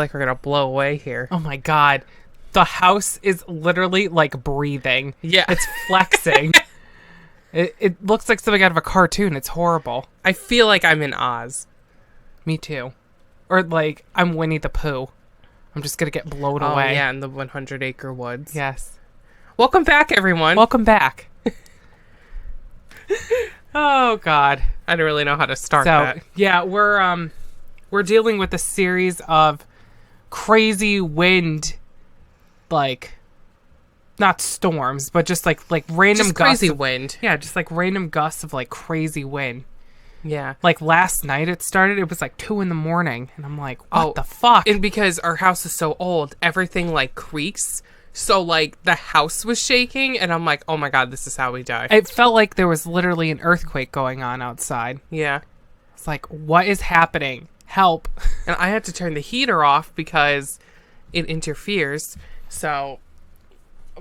like we're gonna blow away here. Oh my God. The house is literally like breathing. Yeah. It's flexing. It looks like something out of a cartoon. It's horrible. I feel like I'm in Oz. Me too. Or like I'm Winnie the Pooh. I'm just going to get blown away. Yeah, in the 100-acre woods. Yes. Welcome back, everyone. Welcome back. Oh God. I don't really know how to start that. Yeah, we're dealing with a series of crazy wind, like not storms, but just like random Just gusts. crazy of, wind. Yeah, just like random gusts of like crazy wind. Yeah. Like last night it started, it was like 2 a.m. and I'm like, what the fuck? And because our house is so old, everything like creaks. So like the house was shaking and I'm like, oh my God, this is how we die. It felt like there was literally an earthquake going on outside. Yeah. It's like, what is happening? Help. And I had to turn the heater off because it interferes. So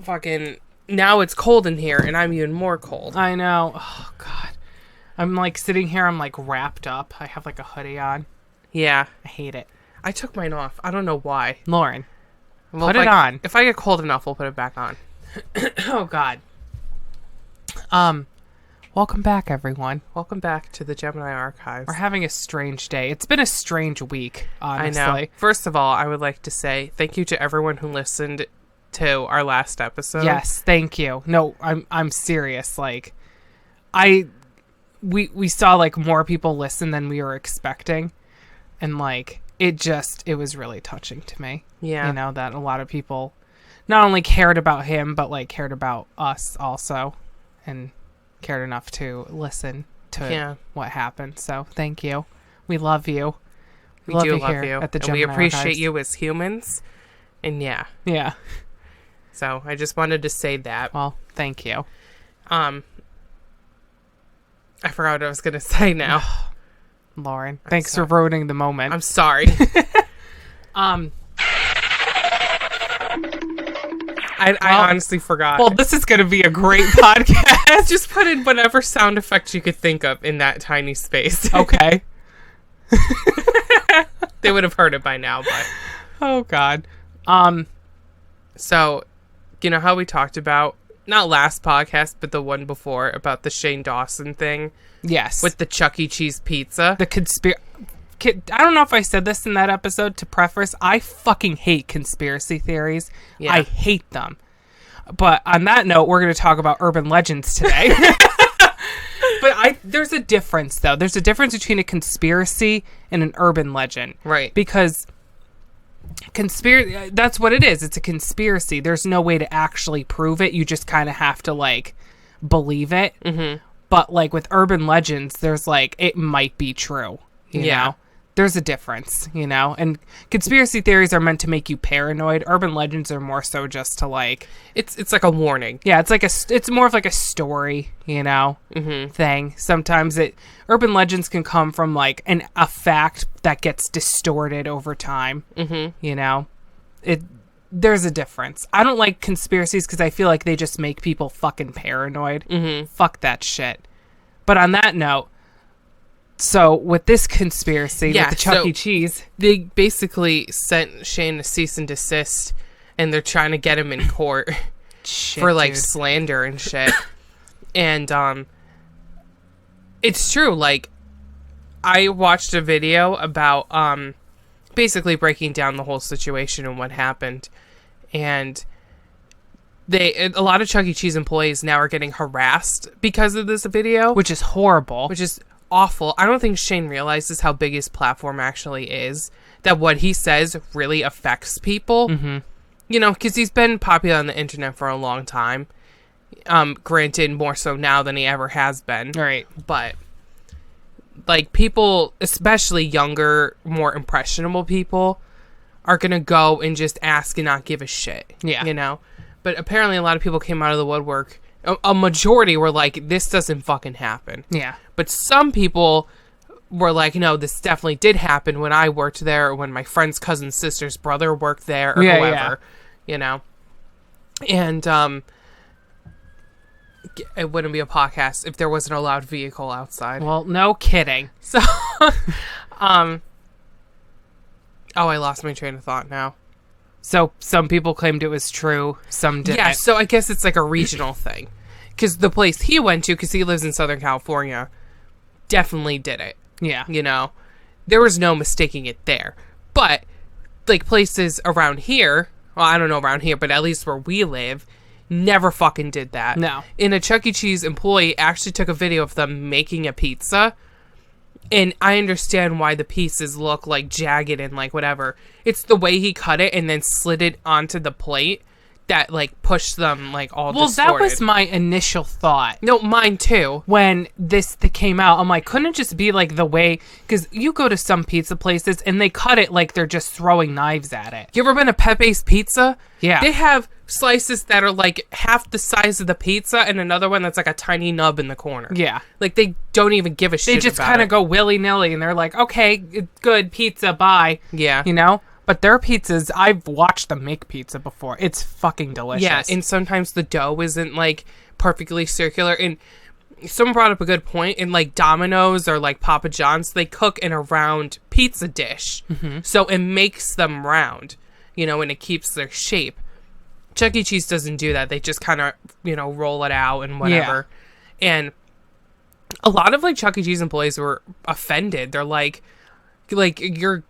fucking now it's cold in here and I'm even more cold. I know. Oh God. I'm like sitting here, I'm like wrapped up. I have like a hoodie on. Yeah. I hate it. I took mine off. I don't know why. Lauren, Well, put it on. If I get cold enough, we'll put it back on. Oh God. Welcome back, everyone. Welcome back to the Gemini Archives. We're having a strange day. It's been a strange week, honestly. I know. First of all, I would like to say thank you to everyone who listened to our last episode. Yes, thank you. No, I'm serious. Like, we saw like more people listen than we were expecting, and like it was really touching to me. Yeah, you know that a lot of people not only cared about him but like cared about us also, and cared enough to listen to what happened. So thank you. We love you. We do love here you at the and Gemini we appreciate Archives. you as humans. And yeah. So I just wanted to say that. Well, thank you. I forgot what I was gonna say now. Lauren, thanks for ruining the moment. I'm sorry. I honestly forgot. Well, this is gonna be a great podcast. Just put in whatever sound effects you could think of in that tiny space. Okay. They would have heard it by now, but oh God. So, you know how we talked about, not last podcast, but the one before, about the Shane Dawson thing? Yes. With the Chuck E. Cheese pizza? I don't know if I said this in that episode to preface. I fucking hate conspiracy theories. Yeah. I hate them. But on that note, we're going to talk about urban legends today. But there's a difference, though. There's a difference between a conspiracy and an urban legend. Right. Because that's what it is. It's a conspiracy. There's no way to actually prove it. You just kind of have to, like, believe it. Mm-hmm. But, like, with urban legends, there's, like, it might be true. You know? There's a difference, you know? And conspiracy theories are meant to make you paranoid. Urban legends are more so just to, like... It's like a warning. Yeah, it's more of like a story, you know, thing. Sometimes urban legends can come from, like, a fact that gets distorted over time, you know? There's a difference. I don't like conspiracies because I feel like they just make people fucking paranoid. Fuck that shit. But on that note... So, with this conspiracy, with the Chuck E. Cheese... They basically sent Shane a cease and desist, and they're trying to get him in court for, like, slander and shit. And, it's true, like, I watched a video about, basically breaking down the whole situation and what happened. And a lot of Chuck E. Cheese employees now are getting harassed because of this video. Which is horrible. Which is... awful. I don't think Shane realizes how big his platform actually is, that what he says really affects people. You know, because he's been popular on the internet for a long time. Granted, more so now than he ever has been. Right. But, like, people, especially younger, more impressionable people, are going to go and just ask and not give a shit. Yeah. You know? But apparently a lot of people came out of the woodwork. A majority were like, this doesn't fucking happen. Yeah. But some people were like, no, this definitely did happen when I worked there, or when my friend's cousin's sister's brother worked there, or whoever, you know? And, it wouldn't be a podcast if there wasn't a loud vehicle outside. Well, no kidding. So, Oh, I lost my train of thought now. So some people claimed it was true, some didn't. Yeah, so I guess it's like a regional thing. Because the place he went to, because he lives in Southern California, definitely did it. Yeah. You know? There was no mistaking it there. But, like, places around here, well, I don't know around here, but at least where we live, never fucking did that. No. And a Chuck E. Cheese employee actually took a video of them making a pizza. And I understand why the pieces look like jagged and like whatever. It's the way he cut it and then slid it onto the plate that like pushed them like all distorted. That was my initial thought. No, mine too. When this came out, I'm like, couldn't it just be like the way, because you go to some pizza places and they cut it like they're just throwing knives at it. You ever been to Pepe's Pizza? Yeah. They have slices that are like half the size of the pizza and another one that's like a tiny nub in the corner. Yeah. Like they don't even give a shit. They just kind of go willy-nilly and they're like, okay, good pizza, bye. Yeah. You know? But their pizzas, I've watched them make pizza before. It's fucking delicious. Yeah, and sometimes the dough isn't like perfectly circular. And someone brought up a good point. In like Domino's or like Papa John's, they cook in a round pizza dish. Mm-hmm. So it makes them round, you know, and it keeps their shape. Chuck E. Cheese doesn't do that. They just kind of, you know, roll it out and whatever. Yeah. And a lot of like Chuck E. Cheese employees were offended. They're like you're,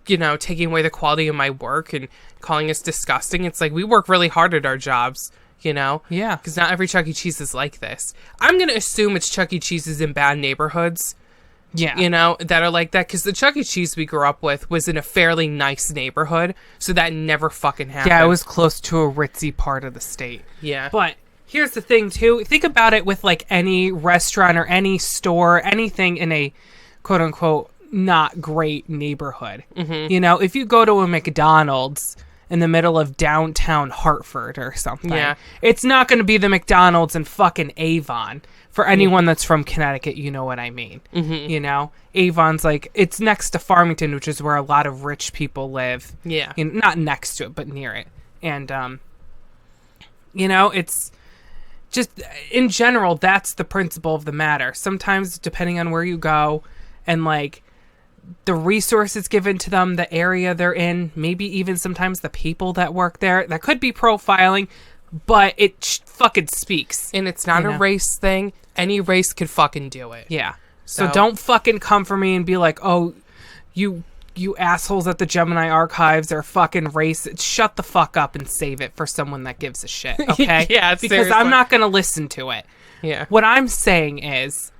you know, taking away the quality of my work and calling us disgusting. It's like we work really hard at our jobs, you know? Yeah. Because not every Chuck E. Cheese is like this. I'm going to assume it's Chuck E. Cheese's in bad neighborhoods. Yeah. You know, that are like that. Because the Chuck E. Cheese we grew up with was in a fairly nice neighborhood. So that never fucking happened. Yeah, it was close to a ritzy part of the state. Yeah. But here's the thing, too. Think about it with, like, any restaurant or any store, anything in a quote-unquote not great neighborhood. Mm-hmm. You know, if you go to a McDonald's in the middle of downtown Hartford or something, it's not going to be the McDonald's in fucking Avon. For anyone that's from Connecticut, you know what I mean. Mm-hmm. You know, Avon's like, it's next to Farmington, which is where a lot of rich people live. Yeah. Not next to it, but near it. And, you know, it's just, in general, that's the principle of the matter. Sometimes, depending on where you go and, like, the resources given to them, the area they're in, maybe even sometimes the people that work there, that could be profiling, but it fucking speaks. And it's not a race thing. Any race could fucking do it. Yeah. So don't fucking come for me and be like, oh, you assholes at the Gemini archives are fucking racist. Shut the fuck up and save it for someone that gives a shit, okay? Yeah, because seriously. I'm not going to listen to it. Yeah. What I'm saying is,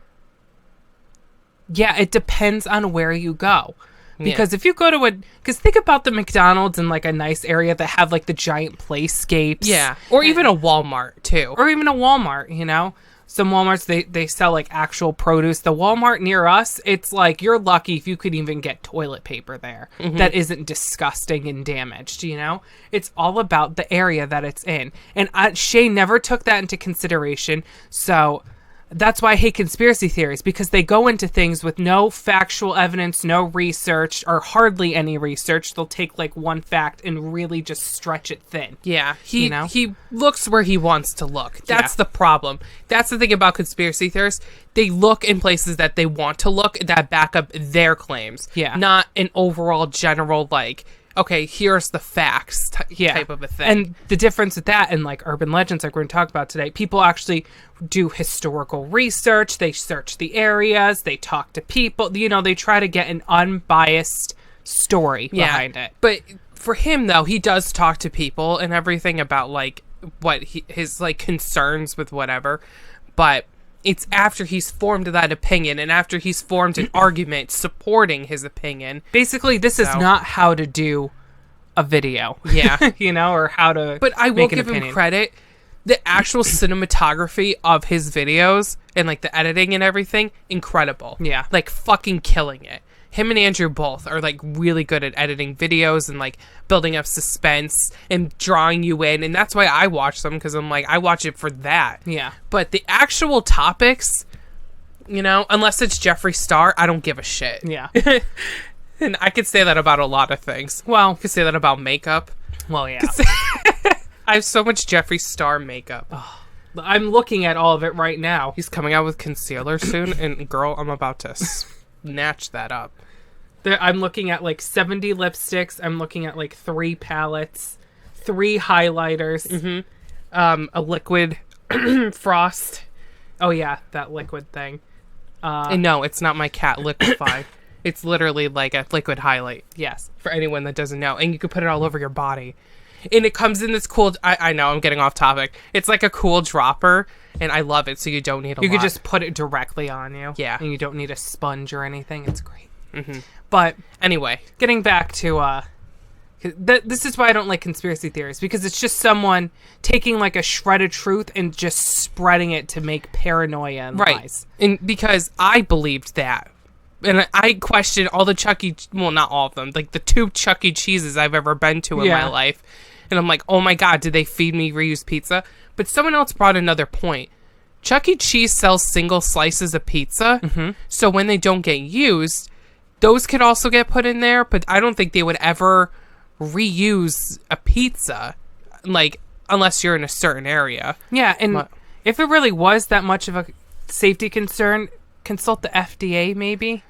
yeah, it depends on where you go. Because if you go to because think about the McDonald's in like a nice area that have like the giant playscapes. Yeah. Or even a Walmart too. Or even a Walmart, you know? Some Walmarts, they sell like actual produce. The Walmart near us, it's like you're lucky if you could even get toilet paper there that isn't disgusting and damaged, you know? It's all about the area that it's in. And Shane never took that into consideration. So that's why I hate conspiracy theories, because they go into things with no factual evidence, no research, or hardly any research. They'll take like one fact and really just stretch it thin. Yeah, he looks where he wants to look. That's the problem. That's the thing about conspiracy theorists. They look in places that they want to look that back up their claims. Yeah. Not an overall general like, okay, here's the facts type of a thing. And the difference with that and like urban legends like we're going to talk about today, people actually do historical research. They search the areas. They talk to people. You know, they try to get an unbiased story behind it. But for him, though, he does talk to people and everything about like what his like concerns with whatever. But it's after he's formed that opinion and after he's formed an argument supporting his opinion. Basically, this is not how to do a video. Yeah. You know, or how to But I will give him credit. The actual cinematography of his videos and like the editing and everything, incredible. Yeah. Like fucking killing it. Him and Andrew both are like really good at editing videos and like building up suspense and drawing you in. And that's why I watch them, because I'm like, I watch it for that. Yeah. But the actual topics, you know, unless it's Jeffree Star, I don't give a shit. Yeah. And I could say that about a lot of things. Well, I could say that about makeup. Well, yeah. I have so much Jeffree Star makeup. Oh, I'm looking at all of it right now. He's coming out with concealer soon, and girl, I'm about to snatch that up. I'm looking at like 70 lipsticks. I'm looking at like 3 palettes, 3 highlighters, a liquid frost. Oh yeah, that liquid thing. And no, it's not my cat liquefy. It's literally like a liquid highlight. Yes. For anyone that doesn't know. And you can put it all over your body. And it comes in this cool... I know, I'm getting off topic. It's like a cool dropper, and I love it, so you don't need a lot. You could just put it directly on you. Yeah. And you don't need a sponge or anything. It's great. But anyway, getting back to... this is why I don't like conspiracy theories, because it's just someone taking like a shred of truth and just spreading it to make paranoia and lies. And because I believed that. And I question all the Chuck E. Well, not all of them. Like the 2 Chuck E. Cheeses I've ever been to in my life. And I'm like, oh my God, did they feed me reused pizza? But someone else brought another point. Chuck E. Cheese sells single slices of pizza. So when they don't get used, those could also get put in there. But I don't think they would ever reuse a pizza, like, unless you're in a certain area. Yeah, and if it really was that much of a safety concern, consult the FDA maybe.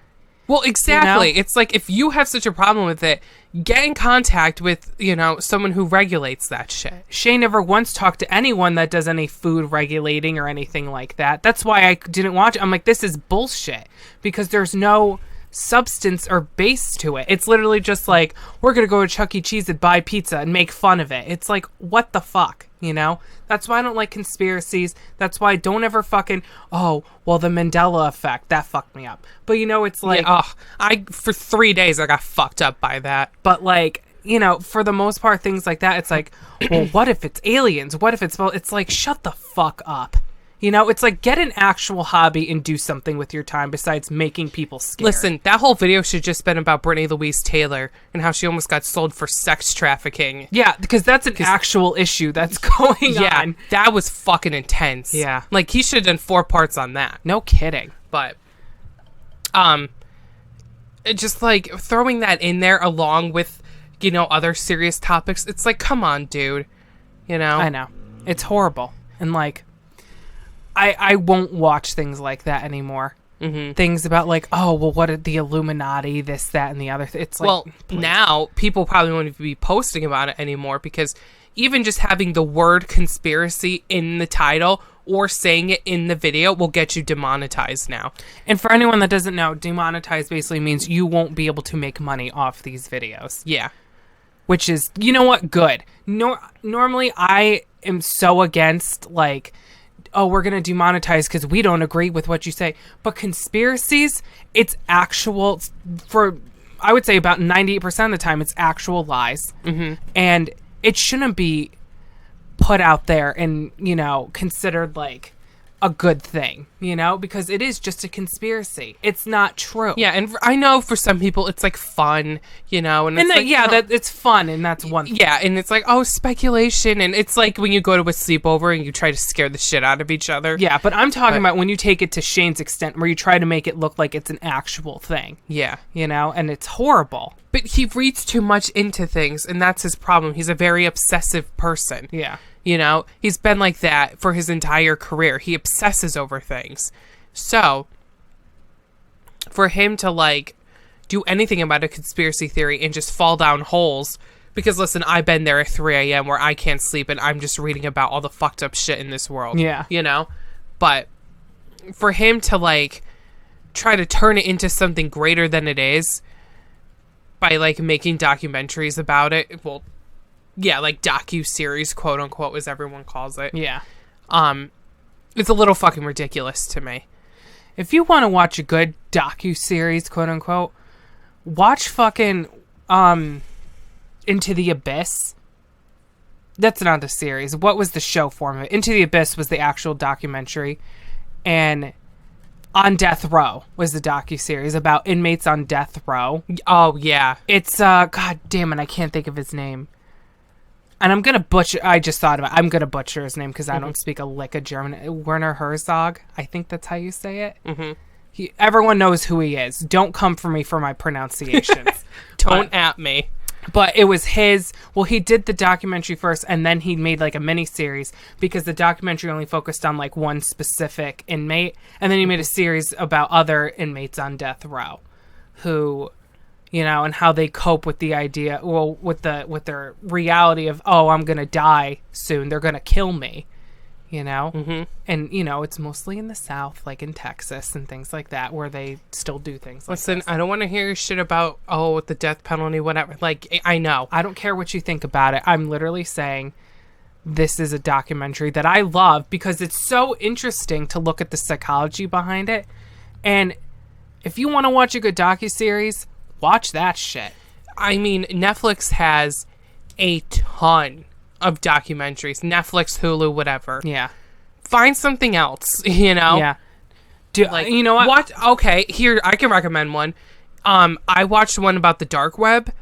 Well, exactly. It's like, if you have such a problem with it, get in contact with, someone who regulates that shit. Shane never once talked to anyone that does any food regulating or anything like that. That's why I didn't watch it. I'm like, this is bullshit, because there's no substance or base to it. It's literally just like, we're gonna go to Chuck E. Cheese and buy pizza and make fun of it. It's like, what the fuck, That's why I don't like conspiracies. That's why I don't ever fucking, the Mandela effect, that fucked me up. But it's like, for 3 days I got fucked up by that. But like, for the most part, things like that, it's like, well, what if it's aliens? What if it's like, shut the fuck up. It's like, get an actual hobby and do something with your time besides making people scared. Listen, that whole video should just been about Brittany Louise Taylor and how she almost got sold for sex trafficking. Yeah, because that's an actual issue that's going on. Yeah, that was fucking intense. Yeah. Like, he should have done 4 parts on that. No kidding. But, just like throwing that in there along with, other serious topics, it's like, come on, dude. I know. It's horrible. And like, I won't watch things like that anymore. Things about like, what are the Illuminati, this, that, and the other. It's like, well, please. Now people probably won't even be posting about it anymore, because even just having the word conspiracy in the title or saying it in the video will get you demonetized now. And for anyone that doesn't know, demonetized basically means you won't be able to make money off these videos. Yeah. Which is, good. Normally I am so against like, we're going to demonetize because we don't agree with what you say. But conspiracies, it's actual, I would say about 98% of the time, it's actual lies. And it shouldn't be put out there and, considered like a good thing, because it is just a conspiracy. It's not true. Yeah, and I know for some people it's like fun, and it's that it's fun, and that's one thing. Yeah, and it's like, speculation, and it's like when you go to a sleepover and you try to scare the shit out of each other. Yeah, but I'm talking about when you take it to Shane's extent, where you try to make it look like it's an actual thing. Yeah. And it's horrible. But he reads too much into things, and that's his problem. He's a very obsessive person. Yeah. He's been like that for his entire career. He obsesses over things. So, for him to, like, do anything about a conspiracy theory and just fall down holes, because, listen, I've been there at 3 a.m. where I can't sleep and I'm just reading about all the fucked up shit in this world. Yeah. But for him to, like, try to turn it into something greater than it is by, like, making documentaries about it, well... Yeah, like docu-series, quote-unquote, as everyone calls it. Yeah. It's a little fucking ridiculous to me. If you want to watch a good docu-series, quote-unquote, watch fucking, Into the Abyss. That's not a series. What was the show format? Into the Abyss was the actual documentary. And On Death Row was the docu-series about inmates on death row. Oh, yeah. It's, God damn it, I can't think of his name. And I'm going to butcher... I just thought about it. I'm going to butcher his name because I don't speak a lick of German. Werner Herzog. I think that's how you say it. Everyone knows who he is. Don't come for me for my pronunciations. Don't at me. But it was his... Well, he did the documentary first, and then he made like a mini-series because the documentary only focused on like one specific inmate. And then he made a series about other inmates on death row who... you know, and how they cope with the idea, well, with their reality of, oh, I'm gonna die soon, they're gonna kill me, you know. Mm-hmm. And you know, it's mostly in the South, like in Texas and things like that, where they still do things like Listen, this. I don't want to hear your shit about the death penalty, whatever. Like, I know, I don't care what you think about it. I'm literally saying this is a documentary that I love because it's so interesting to look at the psychology behind it. And if you want to watch a good docuseries, watch that shit. I mean, Netflix has a ton of documentaries. Netflix, Hulu, whatever. Yeah. Find something else, you know? Yeah. You know what? Okay, here, I can recommend one. I watched one about the dark web.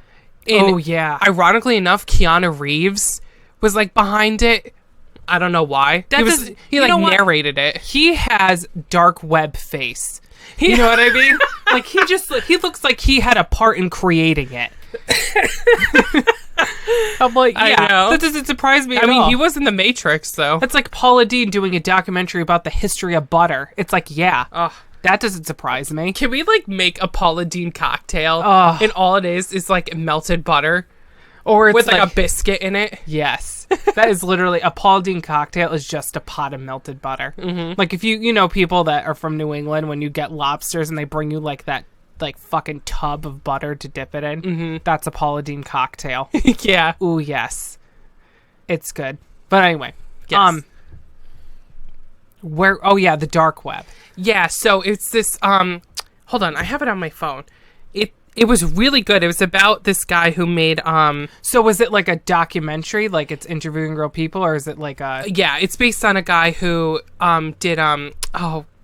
And ironically enough, Keanu Reeves was, like, behind it. I don't know why. He narrated it. He has dark web face. You know what I mean? Like, he looks like he had a part in creating it. I'm like, yeah, I know. That doesn't surprise me at all. I mean, he was in The Matrix, though. That's like Paula Deen doing a documentary about the history of butter. It's like, yeah, that doesn't surprise me. Can we, like, make a Paula Deen cocktail? And all it is, like, melted butter? Or it's with, like, a biscuit in it? Yes. That is literally, a Paula Deen cocktail is just a pot of melted butter. Mm-hmm. Like, if you know, people that are from New England, when you get lobsters and they bring you, like, that, like, fucking tub of butter to dip it in, that's a Paula Deen cocktail. Yeah. Ooh, yes. It's good. But anyway. Yes. The dark web. Yeah, so it's this, hold on, I have it on my phone. It was really good. It was about this guy who made, So was it like a documentary, like it's interviewing real people, or is it like a... Yeah, it's based on a guy who, did,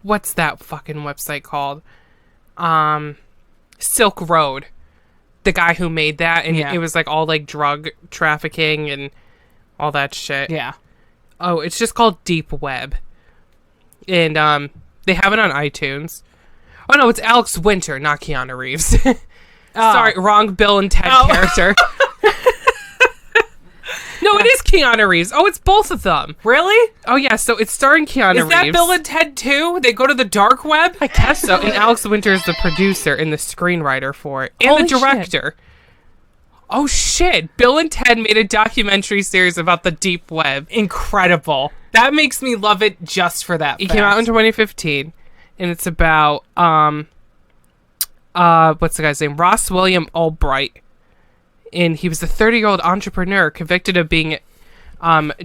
what's that fucking website called? Silk Road. The guy who made that, and it was like all like drug trafficking and all that shit. Yeah. Oh, it's just called Deep Web. And, they have it on iTunes. Oh no, it's Alex Winter, not Keanu Reeves. Sorry, wrong Bill and Ted character. No, it is Keanu Reeves. Oh, it's both of them. Really? Oh yeah, so it's starring Keanu Reeves. Is that Bill and Ted 2? They go to the dark web? I guess so. And Alex Winter is the producer and the screenwriter for it. And Holy the director. Shit. Oh shit. Bill and Ted made a documentary series about the deep web. Incredible. That makes me love it just for that. It came out in 2015. And it's about, what's the guy's name? Ross William Albright. And he was a 30-year-old entrepreneur convicted of being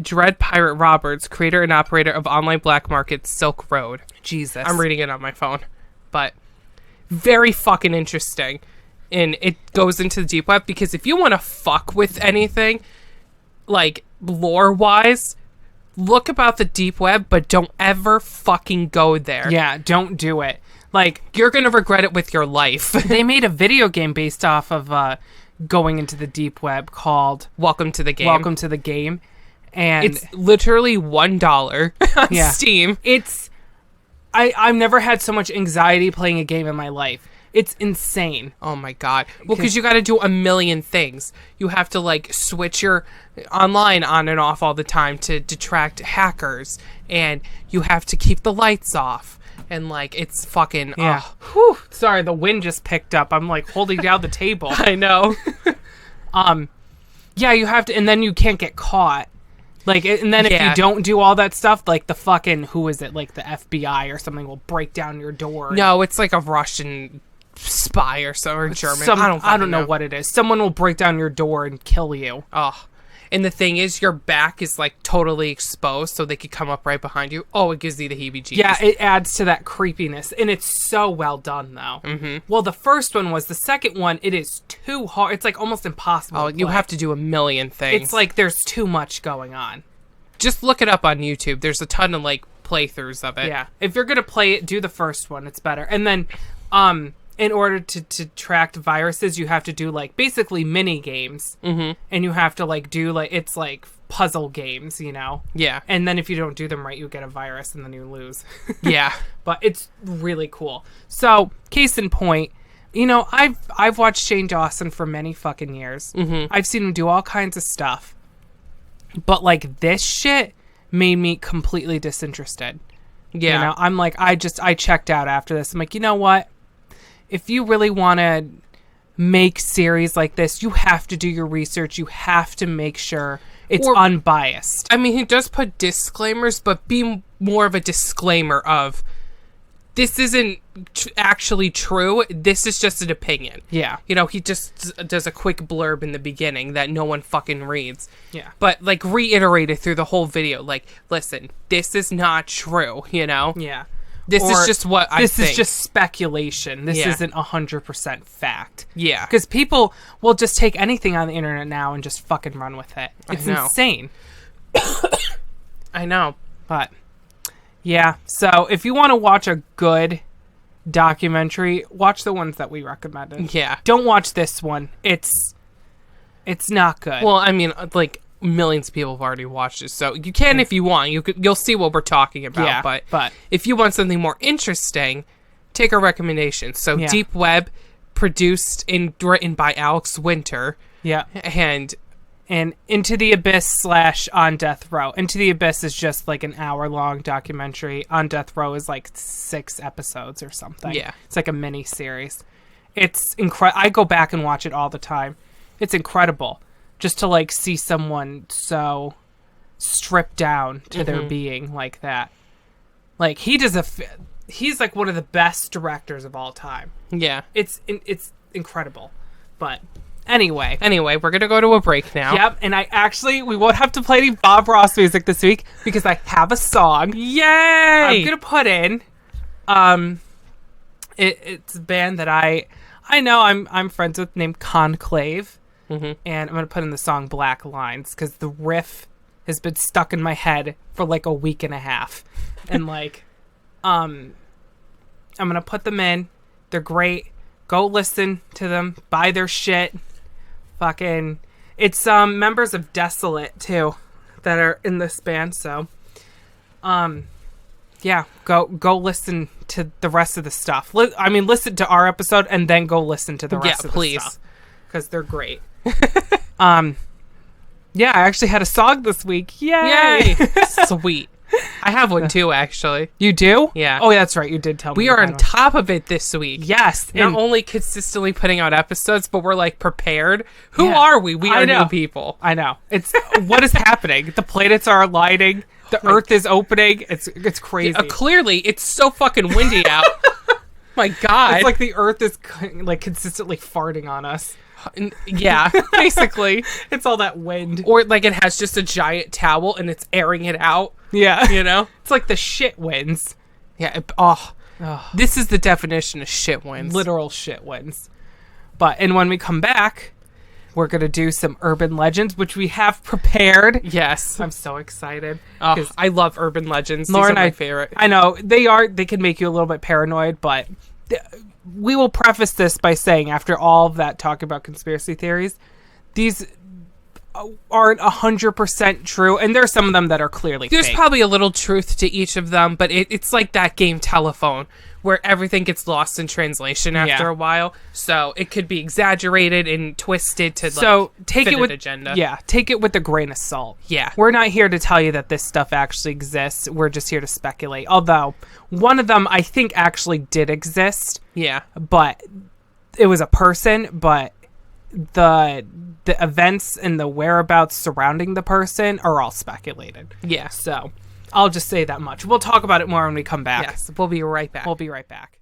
Dread Pirate Roberts, creator and operator of online black market Silk Road. Jesus. I'm reading it on my phone. But very fucking interesting. And it goes into the deep web because if you want to fuck with anything, like, lore-wise, look about the deep web, but don't ever fucking go there. Yeah, don't do it. Like, you're going to regret it with your life. They made a video game based off of going into the deep web called Welcome to the Game. Welcome to the Game. And it's literally $1 on Steam. I've never had so much anxiety playing a game in my life. It's insane. Oh my god. Well, because you got to do a million things. You have to, like, switch your online on and off all the time to detract hackers. And you have to keep the lights off. And, like, it's fucking... Yeah. Whew. Sorry, the wind just picked up. I'm, like, holding down the table. I know. Yeah, you have to... And then you can't get caught. Like, and then if you don't do all that stuff, like, the fucking... Who is it? Like, the FBI or something will break down your door. No, it's, like, a Russian spy or so, or German. I don't know what it is. Someone will break down your door and kill you. Oh. And the thing is, your back is, like, totally exposed, so they could come up right behind you. Oh, it gives you the heebie-jeebies. Yeah, it adds to that creepiness. And it's so well done, though. Mm-hmm. Well, the first one was. The second one, it is too hard. It's, like, almost impossible to play. You have to do a million things. It's like there's too much going on. Just look it up on YouTube. There's a ton of, like, playthroughs of it. Yeah. If you're going to play it, do the first one. It's better. And then, in order to track viruses, you have to do, like, basically mini games. Mm-hmm. And you have to, like, do, like, it's like puzzle games, you know? Yeah. And then if you don't do them right, you get a virus and then you lose. Yeah. But it's really cool. So, case in point, you know, I've watched Shane Dawson for many fucking years. Mm-hmm. I've seen him do all kinds of stuff. But, like, this shit made me completely disinterested. Yeah. You know, I'm like, I checked out after this. I'm like, you know what? If you really want to make series like this, you have to do your research. You have to make sure it's unbiased. I mean, he does put disclaimers, but be more of a disclaimer of, this isn't actually true. This is just an opinion. Yeah. You know, he just does a quick blurb in the beginning that no one fucking reads. Yeah. But, like, reiterate it through the whole video. Like, listen, this is not true, you know? Yeah. This is just what I think. This is just speculation. This isn't 100% fact. Yeah. Because people will just take anything on the internet now and just fucking run with it. It's insane. I know. But... yeah, so if you want to watch a good documentary, watch the ones that we recommended. Yeah. Don't watch this one. It's not good. Well, I mean, like, millions of people have already watched it, so you can if you want. You'll see what we're talking about. Yeah, but if you want something more interesting, take our recommendations. So Deep Web, produced and written by Alex Winter. Yeah. And Into the Abyss / On Death Row. Into the Abyss is just like an hour-long documentary. On Death Row is like 6 episodes or something. Yeah. It's like a mini-series. It's incredible. I go back and watch it all the time. It's incredible. Just to like see someone so stripped down to their being like that. Like, he's like one of the best directors of all time. Yeah. It's incredible. But... Anyway, we're going to go to a break now. Yep, and we won't have to play any Bob Ross music this week because I have a song. Yay! I'm going to put in. It's a band that I know I'm friends with named Conclave. And I'm going to put in the song Black Lines because the riff has been stuck in my head for like a week and a half. And like, I'm going to put them in. They're great. Go listen to them. Buy their shit. Fucking, it's members of Desolate too that are in this band. So, yeah, go listen to the rest of the stuff. Listen to our episode and then go listen to the rest of the stuff because they're great. Yeah, I actually had a song this week. Yay! Sweet. I have one too, actually. You do? Yeah. Oh, that's right. You did tell me. We are on top of it this week. Yes. Not only consistently putting out episodes, but we're like prepared. Who are we? We are new people. I know. It's what is happening? The planets are aligning. The Earth is opening. It's crazy. Yeah, clearly, it's so fucking windy out. My God. It's like the Earth is like consistently farting on us. Yeah, basically. It's all that wind. Or like it has just a giant towel and it's airing it out. Yeah. You know? It's like the shit winds. Yeah. This is the definition of shit winds. Literal shit winds. And when we come back, we're going to do some urban legends, which we have prepared. Yes. I'm so excited. I love urban legends. Lauren, These are my favorite. I know. They can make you a little bit paranoid, but we will preface this by saying, after all of that talk about conspiracy theories, these aren't 100% true, and there are some of them that are clearly There's fake. probably a little truth to each of them, but it's like that game Telephone, where everything gets lost in translation after a while. So it could be exaggerated and twisted to take fit it with an agenda. Yeah, take it with a grain of salt. Yeah. We're not here to tell you that this stuff actually exists. We're just here to speculate. Although one of them I think actually did exist. Yeah. But it was a person, but the events and the whereabouts surrounding the person are all speculated. Yeah. So I'll just say that much. We'll talk about it more when we come back. Yes, we'll be right back. We'll be right back.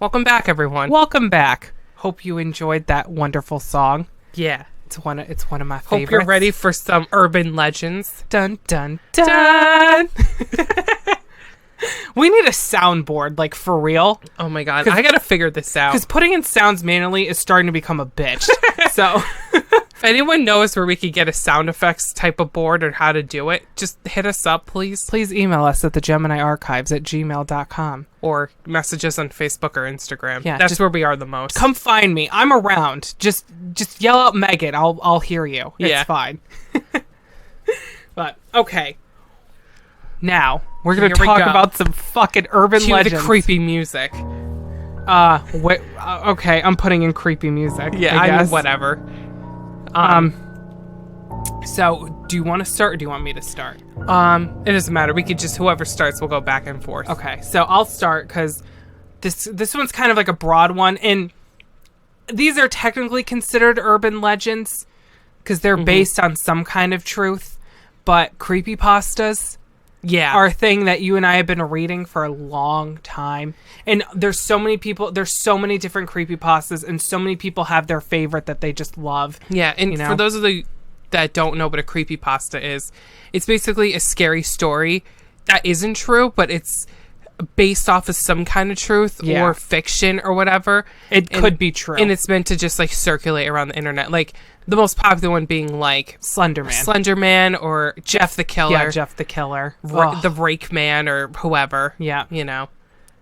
Welcome back, everyone. Welcome back. Hope you enjoyed that wonderful song. Yeah. It's one of my favorites. Hope you're ready for some urban legends. Dun, dun, dun. We need a soundboard, like, for real. Oh my god, I gotta figure this out. Because putting in sounds manually is starting to become a bitch. So... If anyone knows where we could get a sound effects type of board or how to do it, just hit us up, please. Please email us at thegeminiarchives@gmail.com. Or message us on Facebook or Instagram. Yeah, that's where we are the most. Come find me. I'm around. Just yell out Megan. I'll hear you. It's fine. But, okay. Now, we're going to talk about some fucking urban legends. Cue the creepy music. Okay, I'm putting in creepy music. Yeah, I guess. Whatever. So, do you want to start or do you want me to start? It doesn't matter. We could just, whoever starts, we'll go back and forth. Okay, so I'll start because this one's kind of like a broad one. And these are technically considered urban legends because they're based on some kind of truth. But creepypastas are a thing that you and I have been reading for a long time. And there's so many different creepypastas, and so many people have their favorite that they just love. Yeah, and for those of you that don't know what a creepypasta is, it's basically a scary story that isn't true, but it's based off of some kind of truth or fiction or whatever. It could be true. And it's meant to just, like, circulate around the internet. Like, the most popular one being, like... Slenderman or Jeff the Killer. Yeah, Jeff the Killer. The Rake Man or whoever. Yeah. You know.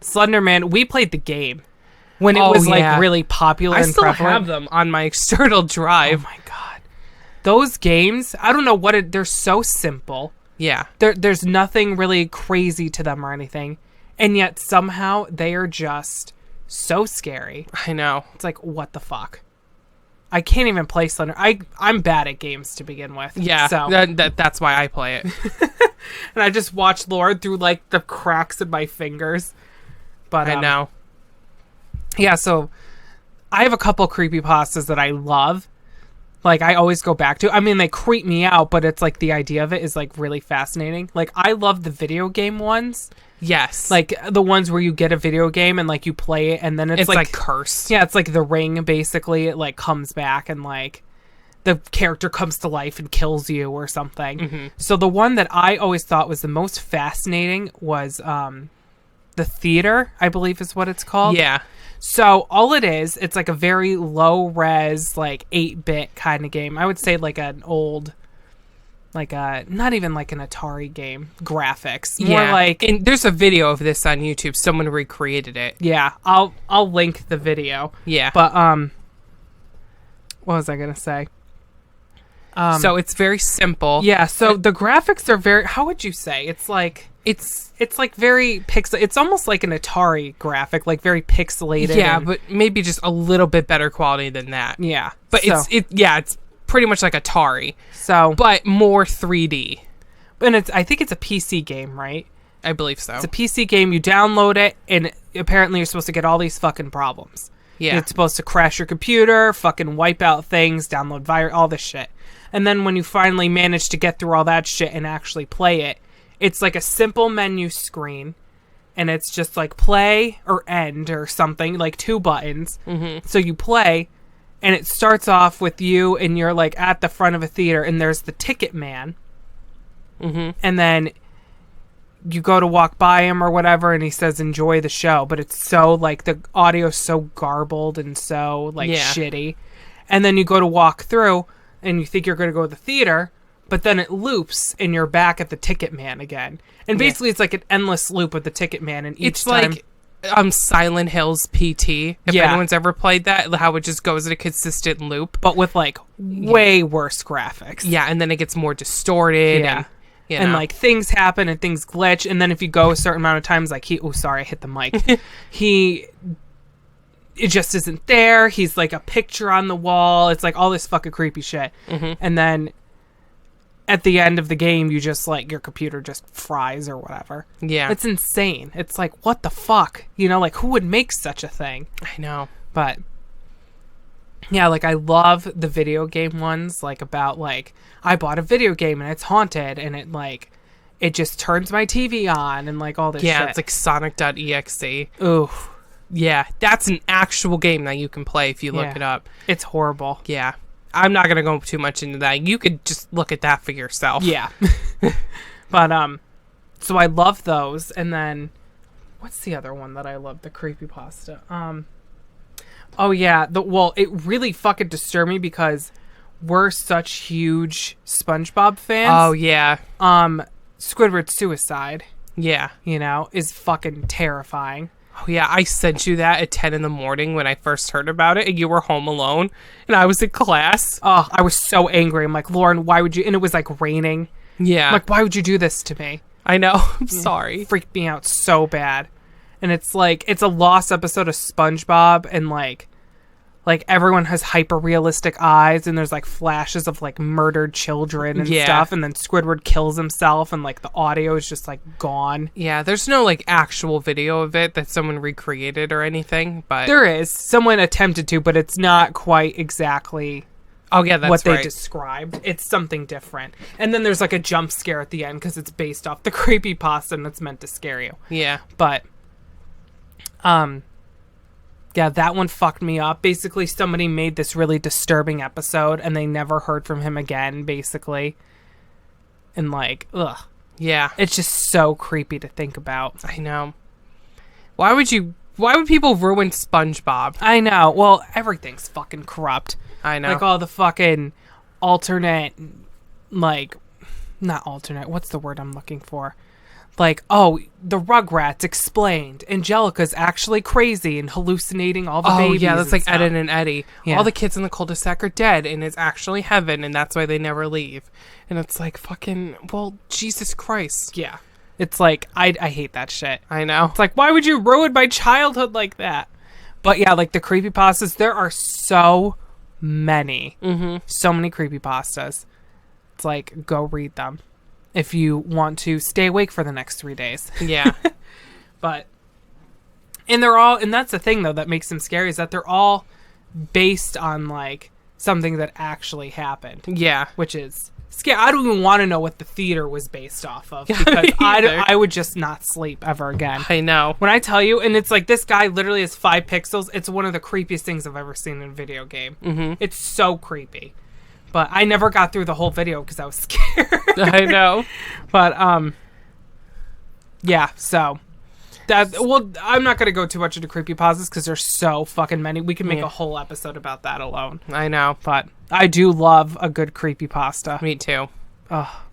Slenderman, we played the game when it was, like, really popular and prevalent. I still have them on my external drive. Oh, my God. Those games, I don't know they're so simple. Yeah. There's nothing really crazy to them or anything. And yet, somehow, they are just so scary. I know. It's like, what the fuck? I can't even play Slender. I'm bad at games to begin with. Yeah, so that's why I play it. And I just watch Lord through, like, the cracks in my fingers. But I know. Yeah, so I have a couple creepypastas that I love. Like, I always go back to. I mean, they creep me out, but it's like the idea of it is, like, really fascinating. Like, I love the video game ones. Yes. Like, the ones where you get a video game and, like, you play it and then it's like cursed. Yeah, it's like The Ring, basically. It, like, comes back and, like, the character comes to life and kills you or something. Mm-hmm. So the one that I always thought was the most fascinating was The Theater, I believe is what it's called. Yeah. So all it is, it's like a very low res, like 8-bit kind of game. I would say like an old, like not even like an Atari game graphics. More like, and there's a video of this on YouTube. Someone recreated it. Yeah, I'll link the video. Yeah, but what was I gonna say? So it's very simple. Yeah. So the graphics are very. How would you say? It's like. It's like very pixel. It's almost like an Atari graphic, like very pixelated. Yeah, but maybe just a little bit better quality than that. Yeah, but it's pretty much like Atari. So, but more 3D. And I think it's a PC game, right? I believe so. It's a PC game. You download it, and apparently you're supposed to get all these fucking problems. Yeah, it's supposed to crash your computer, fucking wipe out things, download virus, all this shit. And then when you finally manage to get through all that shit and actually play it. It's like a simple menu screen, and it's just like play or end or something, like 2 buttons. Mm-hmm. So you play, and it starts off with you, and you're like at the front of a theater, and there's the ticket man. Mm-hmm. And then you go to walk by him or whatever, and he says, enjoy the show. But it's so, like, the audio's so garbled and so, like, shitty. And then you go to walk through, and you think you're going to go to the theater, but then it loops and you're back at the ticket man again. And basically it's like an endless loop with the ticket man. And each time... like Silent Hills PT. If anyone's ever played that, how it just goes in a consistent loop. But with like way worse graphics. Yeah, and then it gets more distorted. Yeah. And, and like things happen and things glitch. And then if you go a certain amount of times, like I hit the mic. It just isn't there. He's like a picture on the wall. It's like all this fucking creepy shit. Mm-hmm. And then... at the end of the game, you just, like, your computer just fries or whatever. Yeah. It's insane. It's like, what the fuck? You know, like, who would make such a thing? I know. But, yeah, like, I love the video game ones, like, about, like, I bought a video game and it's haunted and it, like, it just turns my TV on and, like, all this shit. Yeah, it's like Sonic.exe. Ooh. Yeah, that's an actual game that you can play if you look it up. It's horrible. Yeah. I'm not going to go too much into that. You could just look at that for yourself. Yeah. But, so I love those. And then, what's the other one that I love? The creepypasta. Oh, yeah. It really fucking disturbed me because we're such huge SpongeBob fans. Oh, yeah. Squidward's suicide. Yeah. You know, is fucking terrifying. Oh, yeah, I sent you that at 10 in the morning when I first heard about it, and you were home alone, and I was in class. Oh, I was so angry. I'm like, Lauren, why would you... And it was, like, raining. Yeah. I'm like, why would you do this to me? I know. I'm sorry. Freaked me out so bad. And it's, like, it's a lost episode of SpongeBob, and, like everyone has hyper-realistic eyes, and there's, like, flashes of, like, murdered children and stuff, and then Squidward kills himself, and, like, the audio is just, like, gone. Yeah, there's no, like, actual video of it that someone recreated or anything, but... There is. Someone attempted to, but it's not quite exactly... Oh, yeah, that's what they right. described. It's something different. And then there's, like, a jump scare at the end, because it's based off the creepypasta, and it's meant to scare you. Yeah. But, yeah, that one fucked me up. Basically, somebody made this really disturbing episode, and they never heard from him again, basically. And, like, ugh. Yeah. It's just so creepy to think about. I know. Why would people ruin SpongeBob? I know. Well, everything's fucking corrupt. I know. Like, all the fucking alternate, like, not alternate, what's the word I'm looking for? Like, oh, the Rugrats explained. Angelica's actually crazy and hallucinating all the babies. Oh, yeah, that's like stuff. Ed and Eddie. Yeah. All the kids in the cul-de-sac are dead, and it's actually heaven, and that's why they never leave. And it's like, fucking, well, Jesus Christ. Yeah. It's like, I hate that shit. I know. It's like, why would you ruin my childhood like that? But yeah, like the creepypastas, there are so many. Mm-hmm. So many creepypastas. It's like, go read them if you want to stay awake for the next 3 days. Yeah. But, and they're all, and that's the thing though that makes them scary, is that they're all based on like something that actually happened. Yeah. Which is scary. I don't even want to know what the theater was based off of, because I would just not sleep ever again. I know. When I tell you, and it's like, this guy literally has 5 pixels. It's one of the creepiest things I've ever seen in a video game. Mm-hmm. It's so creepy. But I never got through the whole video because I was scared. I know. But, yeah, so. I'm not going to go too much into creepypastas because there's so fucking many. We can make a whole episode about that alone. I know. But I do love a good creepypasta. Me too. Oh.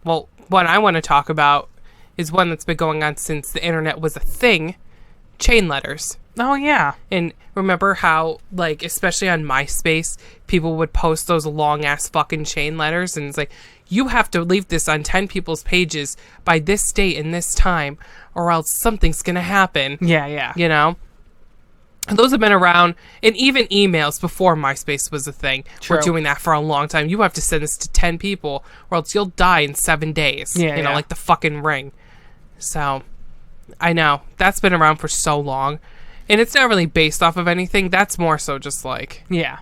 Well, what I want to talk about is one that's been going on since the internet was a thing. Chain letters. Oh, yeah. And remember how, like, especially on MySpace, people would post those long-ass fucking chain letters, and it's like, you have to leave this on 10 people's pages by this date and this time, or else something's gonna happen. Yeah, yeah. You know? And those have been around, and even emails before MySpace was a thing. True. We're doing that for a long time. You have to send this to 10 people, or else you'll die in 7 days. Yeah, you know, like the fucking Ring. So, I know. That's been around for so long. And it's not really based off of anything. That's more so just like... Yeah.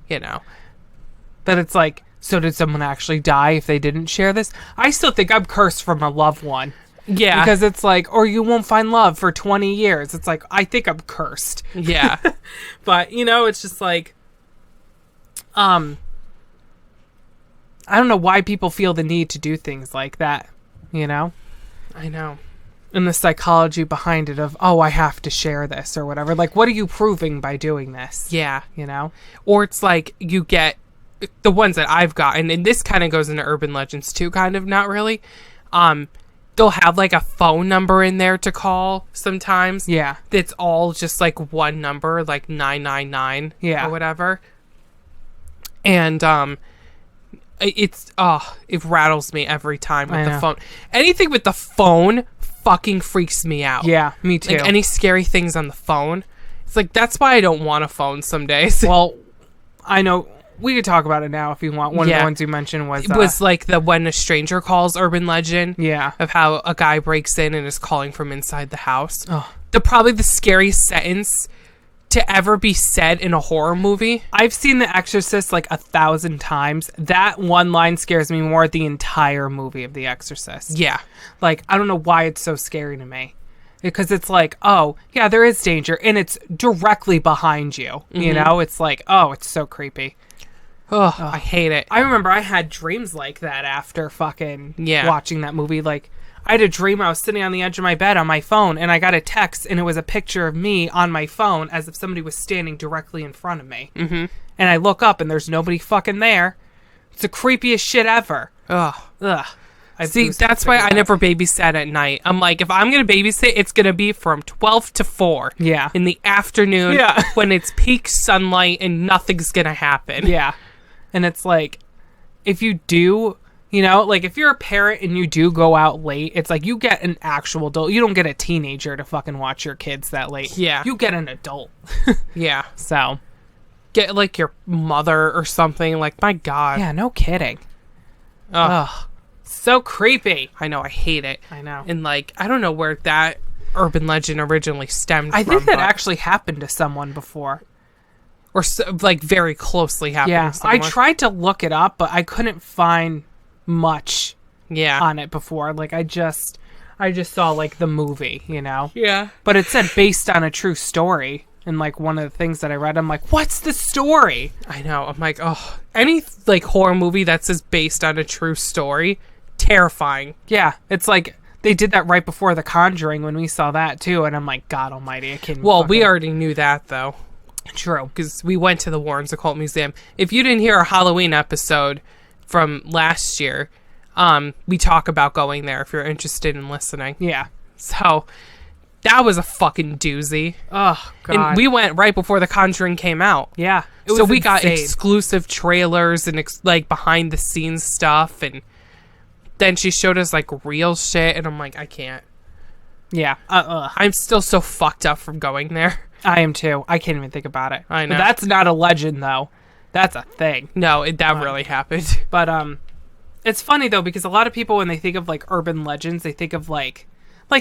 You know. But it's like, so did someone actually die if they didn't share this? I still think I'm cursed from a loved one. Yeah. Because it's like, or you won't find love for 20 years. It's like, I think I'm cursed. Yeah. But, you know, it's just like... I don't know why people feel the need to do things like that. You know? I know. And the psychology behind it of, oh, I have to share this or whatever. Like, what are you proving by doing this? Yeah. You know? Or it's like you get the ones that I've gotten, and this kind of goes into urban legends too, kind of, not really. They'll have like a phone number in there to call sometimes. Yeah. It's all just like one number, like 999 or whatever. And it rattles me every time with the phone. Anything with the phone fucking freaks me out. Yeah, me too. Like any scary things on the phone. It's like, that's why I don't want a phone some days. Well, I know we could talk about it now if you want. One of the ones you mentioned was... It was like the when a stranger calls urban legend. Yeah. Of how a guy breaks in and is calling from inside the house. Oh. Probably the scariest sentence to ever be said in a horror movie. I've seen The Exorcist like 1,000 times. That one line scares me more the entire movie of The Exorcist. Yeah. Like, I don't know why it's so scary to me. Because it's like, oh, yeah, there is danger, and it's directly behind you. You know, it's like, oh, it's so creepy. Oh, I hate it. I remember I had dreams like that after fucking watching that movie. Like, I had a dream I was sitting on the edge of my bed on my phone, and I got a text, and it was a picture of me on my phone as if somebody was standing directly in front of me. Mm-hmm. And I look up, and there's nobody fucking there. It's the creepiest shit ever. Ugh. See, that's why I never babysat at night. I'm like, if I'm going to babysit, it's going to be from 12 to 4 in the afternoon when it's peak sunlight and nothing's going to happen. Yeah. And it's like, if you do... You know, like, if you're a parent and you do go out late, it's like you get an actual adult. You don't get a teenager to fucking watch your kids that late. Yeah. You get an adult. Yeah. So. Get, like, your mother or something. Like, my God. Yeah, no kidding. Ugh. So creepy. I know, I hate it. I know. And, like, I don't know where that urban legend originally stemmed from. I think that actually happened to someone before. Or, so, like, very closely happened to someone. I tried to look it up, but I couldn't find... much on it before. Like, I just saw, like, the movie, you know? Yeah. But it said based on a true story. And, like, one of the things that I read, I'm like, what's the story? I know. I'm like, oh, any, like, horror movie that says based on a true story, terrifying. Yeah. It's like, they did that right before The Conjuring when we saw that, too. And I'm like, God almighty, I can't... Well, we already knew that, though. True. Because we went to the Warrens Occult Museum. If you didn't hear our Halloween episode... from last year, we talk about going there if you're interested in listening. Yeah. So, that was a fucking doozy. Oh, God. And we went right before The Conjuring came out. Yeah. So we got exclusive trailers and, like, behind-the-scenes stuff, and then she showed us, like, real shit, and I'm like, I can't. Yeah. I'm still so fucked up from going there. I am, too. I can't even think about it. I know. But that's not a legend, though. That's a thing. No, that really happened. But it's funny though, because a lot of people, when they think of like urban legends, they think of like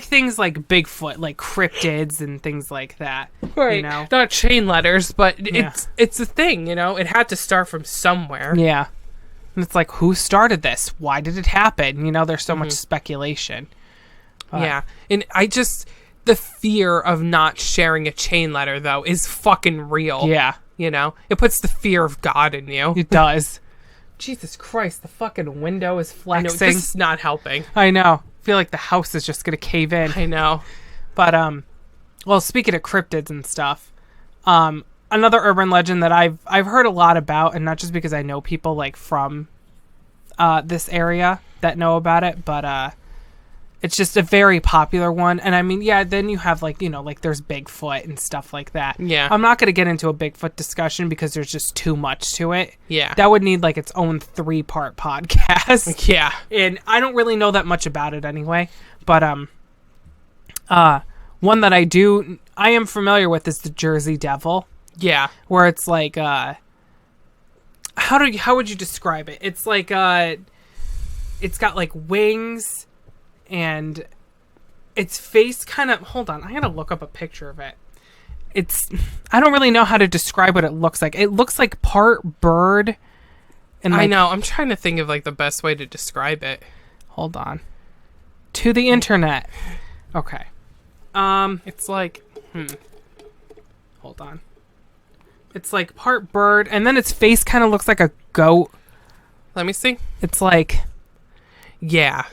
things like Bigfoot, like cryptids and things like that. Right. You know? Not chain letters, but it's a thing, you know? It had to start from somewhere. Yeah. And it's like, who started this? Why did it happen? You know, there's so much speculation. Yeah. And the fear of not sharing a chain letter, though, is fucking real. Yeah. You know? It puts the fear of God in you. It does. Jesus Christ, the fucking window is flexing. I know, this is not helping. I know. I feel like the house is just going to cave in. I know. But, well, speaking of cryptids and stuff, another urban legend that I've heard a lot about, and not just because I know people, like, from this area that know about it, but, it's just a very popular one. And I mean, yeah, then you have like, you know, like there's Bigfoot and stuff like that. Yeah. I'm not going to get into a Bigfoot discussion because there's just too much to it. Yeah. That would need like its own 3-part podcast. Yeah. And I don't really know that much about it anyway. But one that I am familiar with is the Jersey Devil. Yeah. Where it's like how would you describe it? It's like it's got like wings. And its face kind of... Hold on, I gotta look up a picture of it. I don't really know how to describe what it looks like. It looks like part bird. And I know, I'm trying to think of like the best way to describe it. Hold on. To the internet. Okay. It's like... Hold on. It's like part bird, and then its face kind of looks like a goat. Let me see. It's like... Yeah.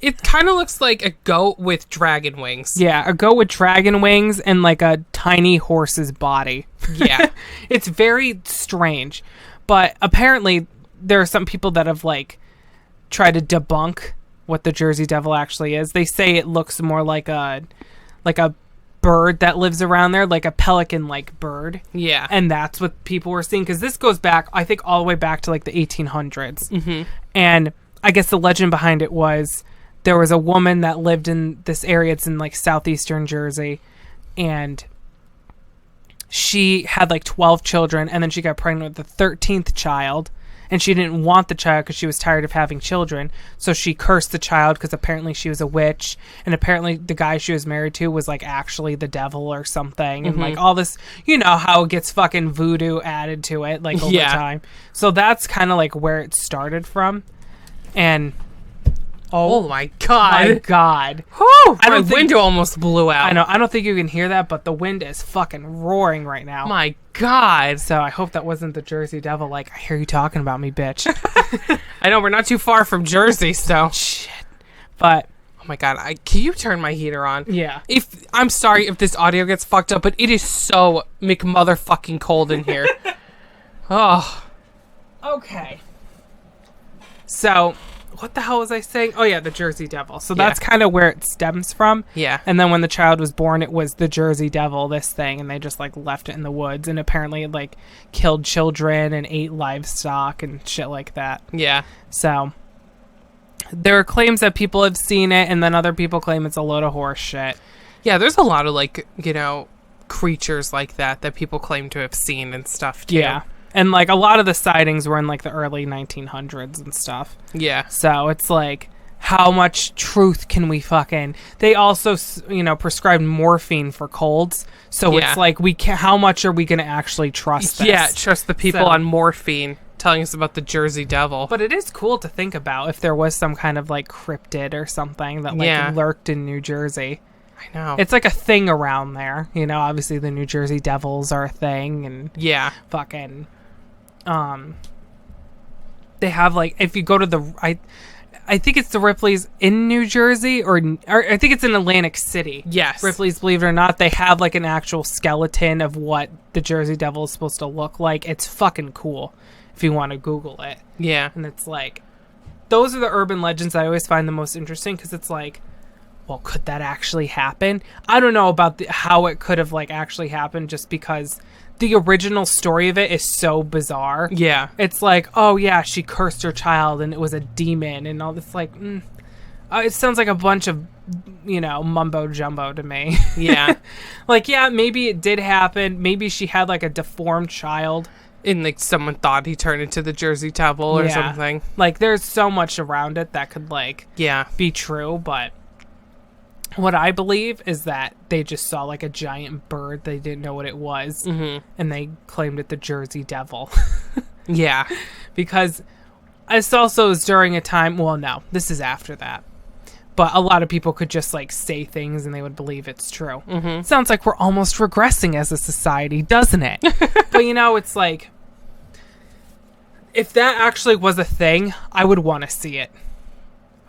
It kind of looks like a goat with dragon wings. Yeah, a goat with dragon wings and like a tiny horse's body. Yeah. It's very strange. But apparently there are some people that have like tried to debunk what the Jersey Devil actually is. They say it looks more like a bird that lives around there, like a pelican-like bird. Yeah. And that's what people were seeing, because this goes back, I think, all the way back to like the 1800s. Mm-hmm. And I guess the legend behind it was... There was a woman that lived in this area. It's in like southeastern Jersey, and she had like 12 children, and then she got pregnant with the 13th child, and she didn't want the child because she was tired of having children. So she cursed the child because apparently she was a witch, and apparently the guy she was married to was like actually the devil or something, and like all this, you know how it gets fucking voodoo added to it like over time. So that's kind of like where it started from, and Oh my god. My god. Whew, my window almost blew out. I know. I don't think you can hear that, but the wind is fucking roaring right now. My god. So I hope that wasn't the Jersey Devil. Like, I hear you talking about me, bitch. I know, we're not too far from Jersey, so. Shit. But. Oh my god, can you turn my heater on? Yeah. I'm sorry if this audio gets fucked up, but it is so McMotherfucking cold in here. Oh. Okay. So, what the hell was I saying? Oh yeah, the Jersey Devil. So that's kind of where it stems from. Yeah. And then when the child was born, it was the Jersey Devil, this thing, and they just like left it in the woods, and apparently it like killed children and ate livestock and shit like that. Yeah. So there are claims that people have seen it, and then other people claim it's a load of horse shit. Yeah, there's a lot of like, creatures like that people claim to have seen and stuff too. Yeah. And like a lot of the sightings were in like the early 1900s and stuff. Yeah. So it's like, how much truth can we fucking... They also, prescribed morphine for colds. So it's like, how much are we going to actually trust this? Yeah, trust the people on morphine telling us about the Jersey Devil. But it is cool to think about if there was some kind of like cryptid or something that like lurked in New Jersey. I know. It's like a thing around there. Obviously the New Jersey Devils are a thing, and fucking... they have like, if you go to the I think it's the Ripley's in New Jersey, or I think it's in Atlantic City. Yes. Ripley's, believe it or not, they have like an actual skeleton of what the Jersey Devil is supposed to look like. It's fucking cool if you want to Google it. Yeah. And it's like, those are the urban legends I always find the most interesting, because it's like, well, could that actually happen? I don't know about how it could have like actually happened, just because the original story of it is so bizarre. Yeah. It's like, oh yeah, she cursed her child and it was a demon and all this, like, it sounds like a bunch of, mumbo jumbo to me. Yeah. Like, yeah, maybe it did happen. Maybe she had like a deformed child. And like someone thought he turned into the Jersey Devil or something. Like, there's so much around it that could like be true, but what I believe is that they just saw like a giant bird. They didn't know what it was. Mm-hmm. And they claimed it the Jersey Devil. Yeah. Because this also is during a time... Well, no. This is after that. But a lot of people could just like say things and they would believe it's true. Mm-hmm. It sounds like we're almost regressing as a society, doesn't it? But it's like... If that actually was a thing, I would want to see it.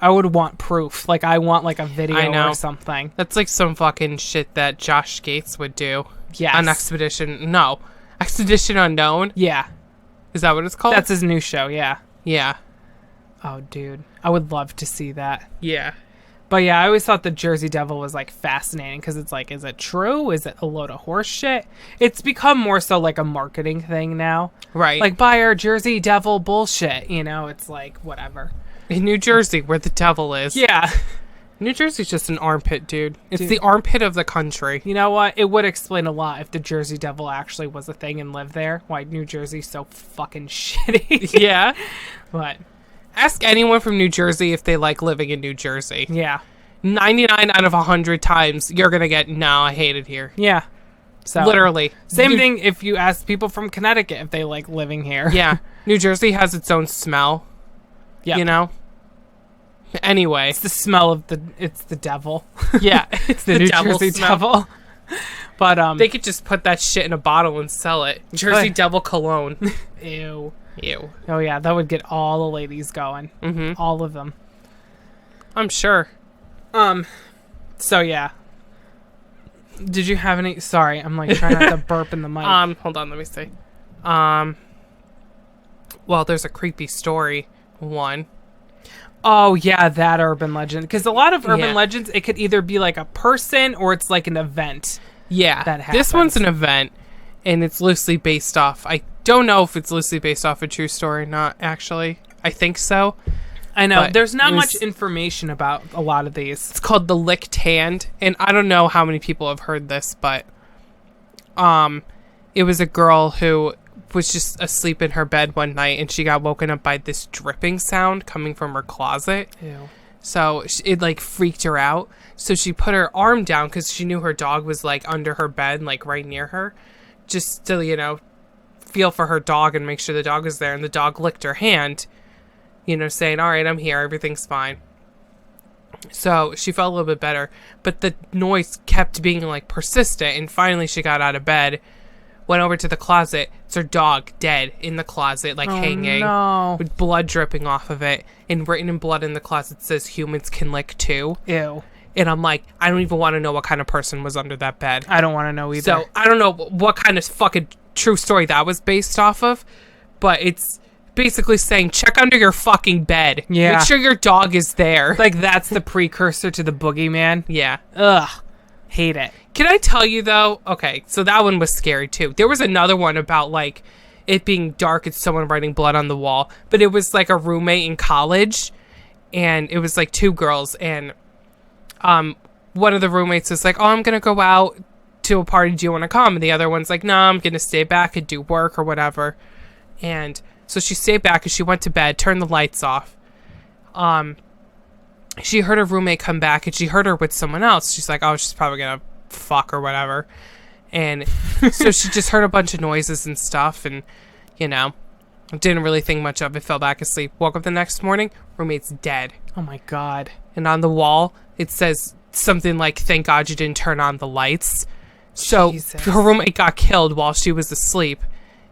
I would want proof. Like, I want, like, a video or something. That's, like, some fucking shit that Josh Gates would do. Yes. On Expedition Unknown? Yeah. Is that what it's called? That's his new show, yeah. Yeah. Oh, dude. I would love to see that. Yeah. But, yeah, I always thought the Jersey Devil was, like, fascinating, because it's like, is it true? Is it a load of horse shit? It's become more so, like, a marketing thing now. Right. Like, buy our Jersey Devil bullshit, It's like, whatever. In New Jersey, where the devil is. Yeah. New Jersey's just an armpit, dude. It's the armpit of the country. You know what? It would explain a lot if the Jersey Devil actually was a thing and lived there. Why New Jersey's so fucking shitty. Yeah. But ask anyone from New Jersey if they like living in New Jersey. Yeah. 99 out of 100 times, you're going to get, no, I hate it here. Yeah. So literally. Same thing if you ask people from Connecticut if they like living here. Yeah. New Jersey has its own smell. Yeah. Anyway. It's the smell of it's the devil. Yeah. It's the New Jersey Devil. But they could just put that shit in a bottle and sell it. Jersey Devil cologne. Ew. Oh yeah, that would get all the ladies going. Mm-hmm. All of them. I'm sure. So yeah. Did you have any... Sorry, I'm like trying not to burp in the mic. Hold on, let me see. Well, there's a creepy story one. Oh, yeah, that urban legend. Because a lot of urban legends, it could either be like a person or it's like an event. Yeah, that happens. This one's an event, and it's loosely based off... I don't know if it's loosely based off a true story or not, actually. I think so. I know. There's not much information about a lot of these. It's called The Licked Hand, and I don't know how many people have heard this, but it was a girl who was just asleep in her bed one night, and she got woken up by this dripping sound coming from her closet. Ew. So it like freaked her out. So she put her arm down because she knew her dog was like under her bed, like right near her, just to, feel for her dog and make sure the dog was there. And the dog licked her hand, saying, all right, I'm here. Everything's fine. So she felt a little bit better, but the noise kept being like persistent, and finally she got out of bed, went over to the closet. It's her dog dead in the closet, like hanging, with blood dripping off of it, and written in blood in the closet says humans can lick too. Ew. And I'm like, I don't even want to know what kind of person was under that bed. I don't want to know either. So I don't know what kind of fucking true story that was based off of, but it's basically saying check under your fucking bed. Yeah. Make sure your dog is there. Like, that's the precursor to the boogeyman. Yeah. Ugh. Hate it. Can I tell you, though? Okay, so that one was scary, too. There was another one about, like, it being dark and someone writing blood on the wall. But it was, like, a roommate in college. And it was, like, two girls. And one of the roommates was like, oh, I'm going to go out to a party. Do you want to come? And the other one's like, no, I'm going to stay back and do work or whatever. And so she stayed back and she went to bed, turned the lights off. She heard her roommate come back, and she heard her with someone else. She's like, oh, she's probably going to fuck or whatever. And so she just heard a bunch of noises and stuff, and, you know, didn't really think much of it, fell back asleep. Woke up the next morning, roommate's dead. Oh, my God. And on the wall, it says something like, thank God you didn't turn on the lights. So Jesus. Her roommate got killed while she was asleep,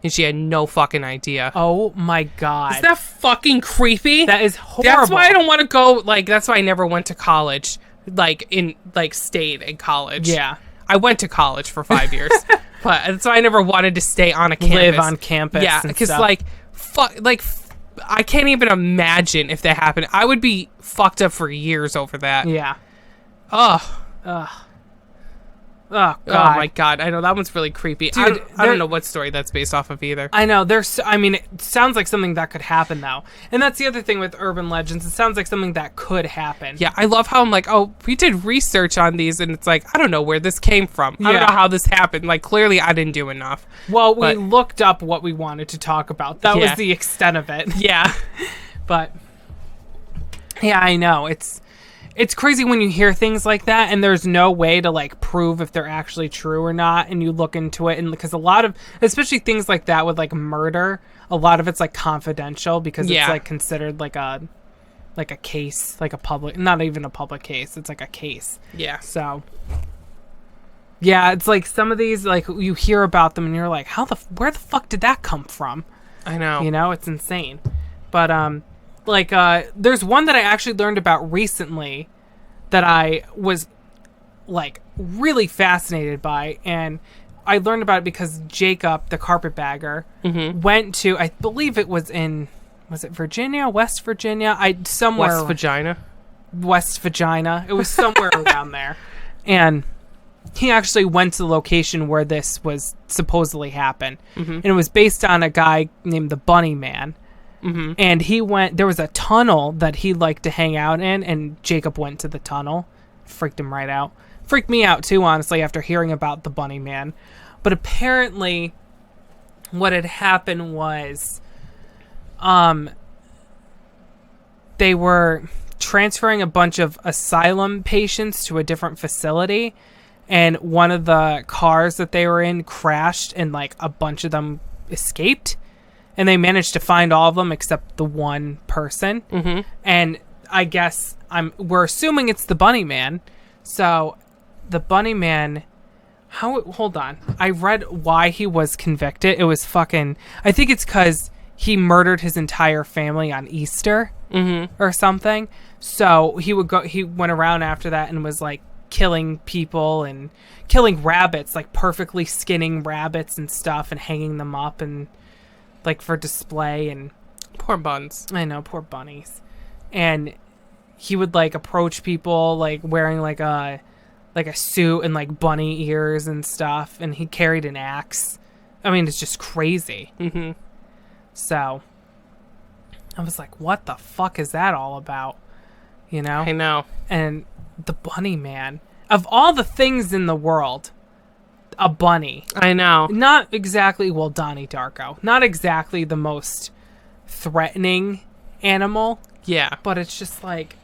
and she had no fucking idea. Oh, my God. Is that fucking creepy? That is horrible. That's why I don't want to go, like, that's why I never went to college, stayed in college. Yeah. I went to college for 5 years, but that's why I never wanted to stay on a campus. Live on campus. Yeah, because, I can't even imagine if that happened. I would be fucked up for years over that. Yeah. Ugh. Oh, God. Oh, my God. I know, that one's really creepy. Dude, I don't know what story that's based off of either. I know. It sounds like something that could happen, though. And that's the other thing with urban legends. It sounds like something that could happen. Yeah, I love how I'm like, oh, we did research on these, and it's like, I don't know where this came from. I don't know how this happened. Like, clearly I didn't do enough. Well, we looked up what we wanted to talk about. That was the extent of it. Yeah. But, yeah, I know. It's crazy when you hear things like that and there's no way to, like, prove if they're actually true or not, and you look into it, and because a lot of, especially things like that with, like, murder, a lot of it's, like, confidential because it's, like, considered like a case, like a public, not even a public case, it's like a case. Yeah. So, yeah, it's like some of these, like, you hear about them and you're like, where the fuck did that come from? I know. You know, it's insane. But, there's one that I actually learned about recently that I was, like, really fascinated by, and I learned about it because Jacob, the carpetbagger, went to, I believe it was in, was it Virginia, West Virginia? West Vagina? West Vagina. It was somewhere around there. And he actually went to the location where this was supposedly happened. And it was based on a guy named the Bunny Man. And there was a tunnel that he liked to hang out in, and Jacob went to the tunnel. Freaked him right out. Freaked me out too, honestly, after hearing about the Bunny Man. But apparently, what had happened was, they were transferring a bunch of asylum patients to a different facility, and one of the cars that they were in crashed, and, like, a bunch of them escaped. And they managed to find all of them except the one person. And I guess we're assuming it's the Bunny Man. So the Bunny Man, hold on. I read why he was convicted. It was I think it's because he murdered his entire family on Easter or something. So he went around after that and was, like, killing people and killing rabbits, like perfectly skinning rabbits and stuff and hanging them up and, like, for display. And poor buns. I know, poor bunnies. And he would, like, approach people, like, wearing like a suit and, like, bunny ears and stuff, and he carried an axe. I mean, it's just crazy. So I was like, what the fuck is that all about? You know? I know. And the Bunny Man, of all the things in the world, a bunny. I know. Not exactly, well, Donnie Darko. Not exactly the most threatening animal. Yeah. But it's just like...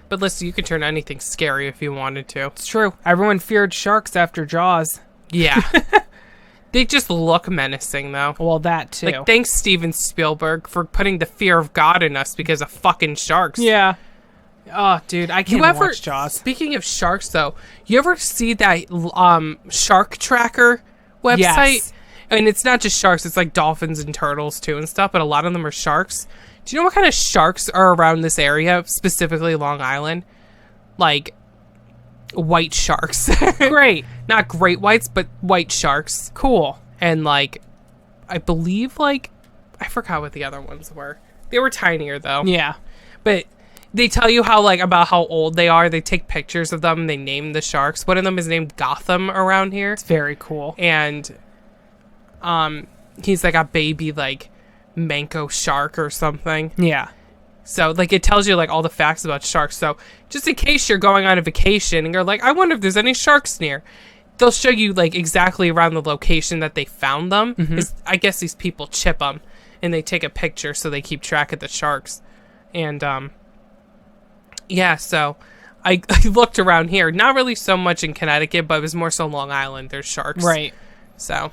But listen, you could turn anything scary if you wanted to. It's true. Everyone feared sharks after Jaws. Yeah. They just look menacing, though. Well, that, too. Like, thanks, Steven Spielberg, for putting the fear of God in us because of fucking sharks. Yeah. Oh, dude, I can't watch Jaws. Speaking of sharks, though, you ever see that shark tracker website? Yes. And it's not just sharks, it's like dolphins and turtles too and stuff, but a lot of them are sharks. Do you know what kind of sharks are around this area, specifically Long Island? Like, white sharks. Great. Not great whites, but white sharks. Cool. And, like, I believe, like, I forgot what the other ones were. They were tinier, though. Yeah. But they tell you how, like, about how old they are. They take pictures of them. They name the sharks. One of them is named Gotham around here. It's very cool. And he's like a baby, like, manco shark or something. Yeah. So, like, it tells you, like, all the facts about sharks. So, just in case you're going on a vacation and you're like, I wonder if there's any sharks near, they'll show you, like, exactly around the location that they found them. I guess these people chip them, and they take a picture so they keep track of the sharks. And, yeah, so I looked around here. Not really so much in Connecticut, but it was more so Long Island. There's sharks. Right. So.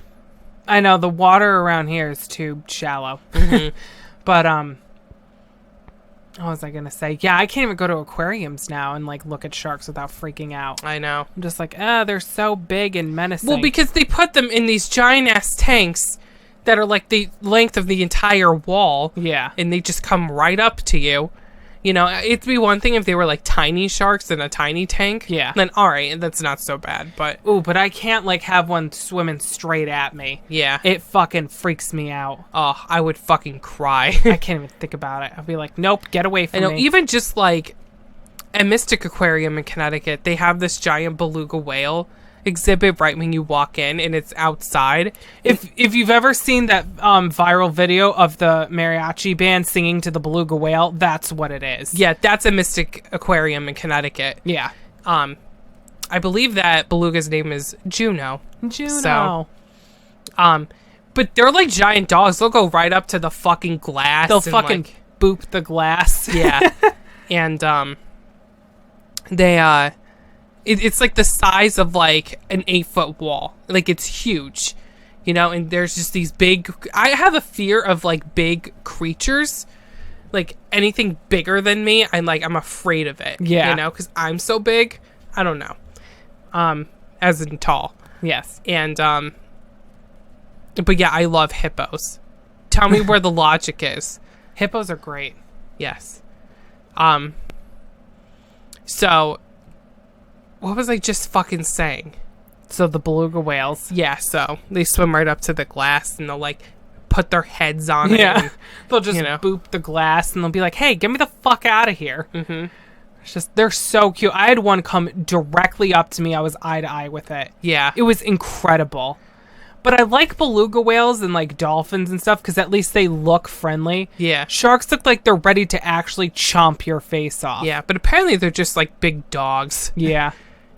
I know, the water around here is too shallow. But, what was I going to say? Yeah, I can't even go to aquariums now and, like, look at sharks without freaking out. I know. I'm just like, they're so big and menacing. Well, because they put them in these giant-ass tanks that are, like, the length of the entire wall. Yeah. And they just come right up to you. You know, it'd be one thing if they were, like, tiny sharks in a tiny tank. Yeah. Then, all right, that's not so bad, but... Ooh, but I can't, like, have one swimming straight at me. Yeah. It fucking freaks me out. Oh, I would fucking cry. I can't even think about it. I'll be like, nope, get away from me. Even just, like, at Mystic Aquarium in Connecticut, they have this giant beluga whale exhibit right when you walk in, and it's outside. If you've ever seen that viral video of the mariachi band singing to the beluga whale, that's what it is. Yeah, that's a Mystic Aquarium in Connecticut. Yeah. I believe that beluga's name is Juno. Juno. So, but they're like giant dogs. They'll go right up to the fucking glass. They'll fucking boop the glass. Yeah. And they it's like the size of like an 8-foot wall. Like, it's huge, you know. And there's just these big. I have a fear of like big creatures, like anything bigger than me. I'm afraid of it. Yeah, you know, because I'm so big. I don't know. As in tall. Yes. And but yeah, I love hippos. Tell me where the logic is. Hippos are great. Yes. So. What was I just fucking saying? So the beluga whales. Yeah, so they swim right up to the glass and they'll like put their heads on it. Yeah. And, they'll just boop the glass and they'll be like, hey, get me the fuck out of here. Mm-hmm. It's just, they're so cute. I had one come directly up to me. I was eye to eye with it. Yeah. It was incredible. But I like beluga whales and like dolphins and stuff because at least they look friendly. Yeah. Sharks look like they're ready to actually chomp your face off. Yeah, but apparently they're just like big dogs. Yeah.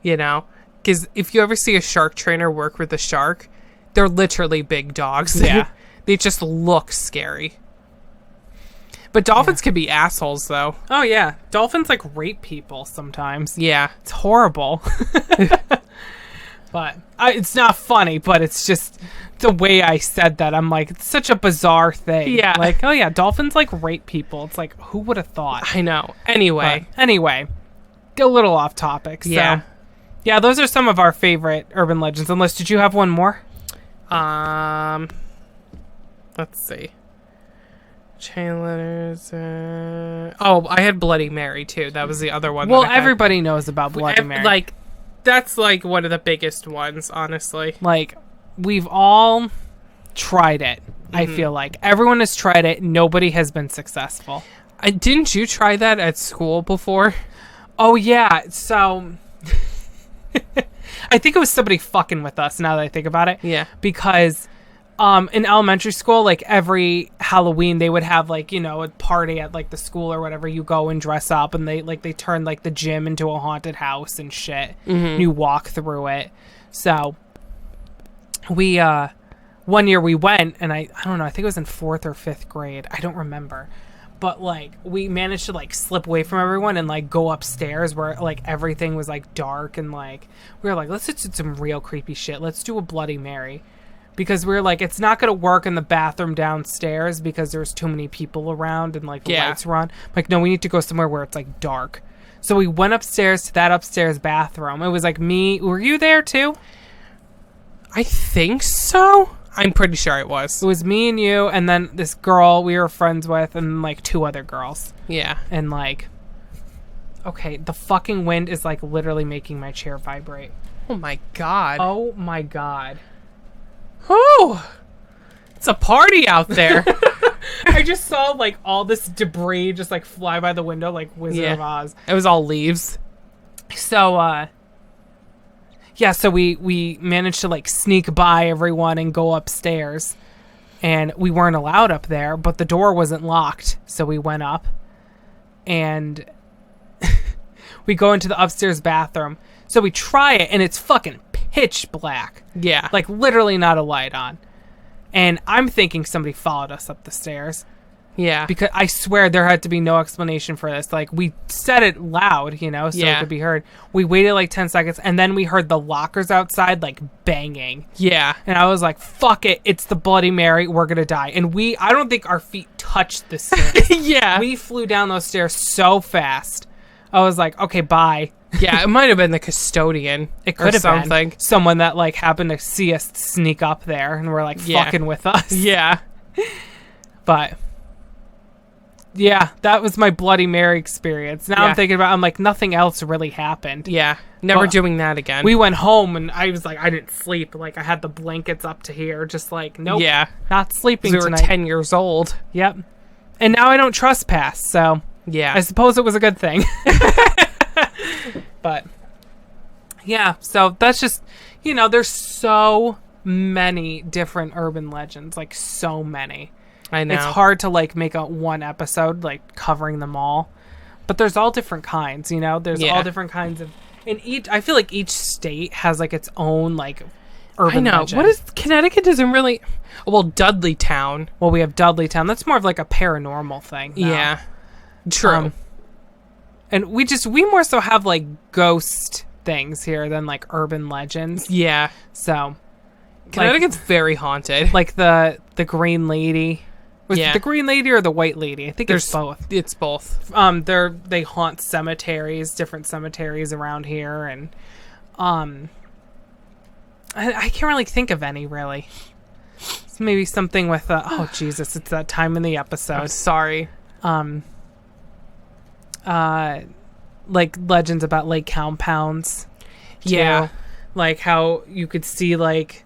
You know? Because if you ever see a shark trainer work with a shark, they're literally big dogs. Yeah. They just look scary. But dolphins can be assholes, though. Oh, yeah. Dolphins, like, rape people sometimes. Yeah. It's horrible. But it's not funny, but it's just the way I said that. I'm like, it's such a bizarre thing. Yeah. Like, oh, yeah, dolphins, like, rape people. It's like, who would have thought? I know. Anyway. A little off topic. So. Yeah. Yeah, those are some of our favorite urban legends. Unless, did you have one more? Let's see. Chain letters. Oh, I had Bloody Mary too. That was the other one. Well, everybody knows about Bloody Mary. Like, that's like one of the biggest ones, honestly. Like, we've all tried it. Mm-hmm. I feel like everyone has tried it. Nobody has been successful. Didn't you try that at school before? Oh yeah. So. I think it was somebody fucking with us now that I think about it. Yeah. Because in elementary school, like every Halloween they would have like, you know, a party at like the school or whatever. You go and dress up and they turn like the gym into a haunted house and shit. Mm-hmm. And you walk through it. So we one year we went and I don't know, I think it was in 4th or 5th grade. I don't remember. But, like, we managed to, like, slip away from everyone and, like, go upstairs where, like, everything was, like, dark. And, like, we were like, let's do some real creepy shit. Let's do a Bloody Mary. Because we were like, it's not going to work in the bathroom downstairs because there's too many people around and, like, the lights were on. Like, no, we need to go somewhere where it's, like, dark. So we went upstairs to that upstairs bathroom. It was like me. Were you there too? I think so. I'm pretty sure it was. It was me and you, and then this girl we were friends with, and like 2 other girls. Yeah. And like, okay, the fucking wind is like literally making my chair vibrate. Oh my god. Oh my god. Whew. It's a party out there. I just saw like all this debris just like fly by the window like Wizard of Oz. It was all leaves. So yeah, so we managed to like sneak by everyone and go upstairs. And we weren't allowed up there, but the door wasn't locked. So we went up and we go into the upstairs bathroom. So we try it and it's fucking pitch black. Yeah. Like literally not a light on. And I'm thinking somebody followed us up the stairs. Yeah. Because I swear there had to be no explanation for this. Like, we said it loud, you know, so it could be heard. We waited like 10 seconds, and then we heard the lockers outside, like, banging. Yeah. And I was like, fuck it. It's the Bloody Mary. We're going to die. And I don't think our feet touched the stairs. Yeah. We flew down those stairs so fast. I was like, okay, bye. Yeah, it might have been the custodian. It could have something. been someone that, like, happened to see us sneak up there and were, like, fucking with us. Yeah. But... yeah, that was my Bloody Mary experience. Now I'm thinking about, I'm like, nothing else really happened. Yeah, never doing that again. We went home and I was like, I didn't sleep. Like, I had the blankets up to here, just like, nope. Yeah. Not sleeping We were tonight. 10 years old. Yep. And now I don't trespass, so yeah. I suppose it was a good thing. But, yeah, so that's just, you know, there's so many different urban legends, like so many. I know. It's hard to like make a one episode like covering them all, but there's all different kinds, you know. There's all different kinds of, and I feel like each state has like its own like urban legend. What is Connecticut doesn't really? Well, Dudleytown. Well, we have Dudleytown. That's more of like a paranormal thing. Now. Yeah, true. And we more so have like ghost things here than like urban legends. Yeah. So Connecticut's very haunted. Like the Green Lady. Was it the Green Lady or the White Lady? I think it's both. It's both. They haunt cemeteries, different cemeteries around here, and I can't really think of any really. It's maybe something with oh Jesus, it's that time in the episode. I'm sorry. Like legends about lake compounds. Too. Yeah. Like how you could see like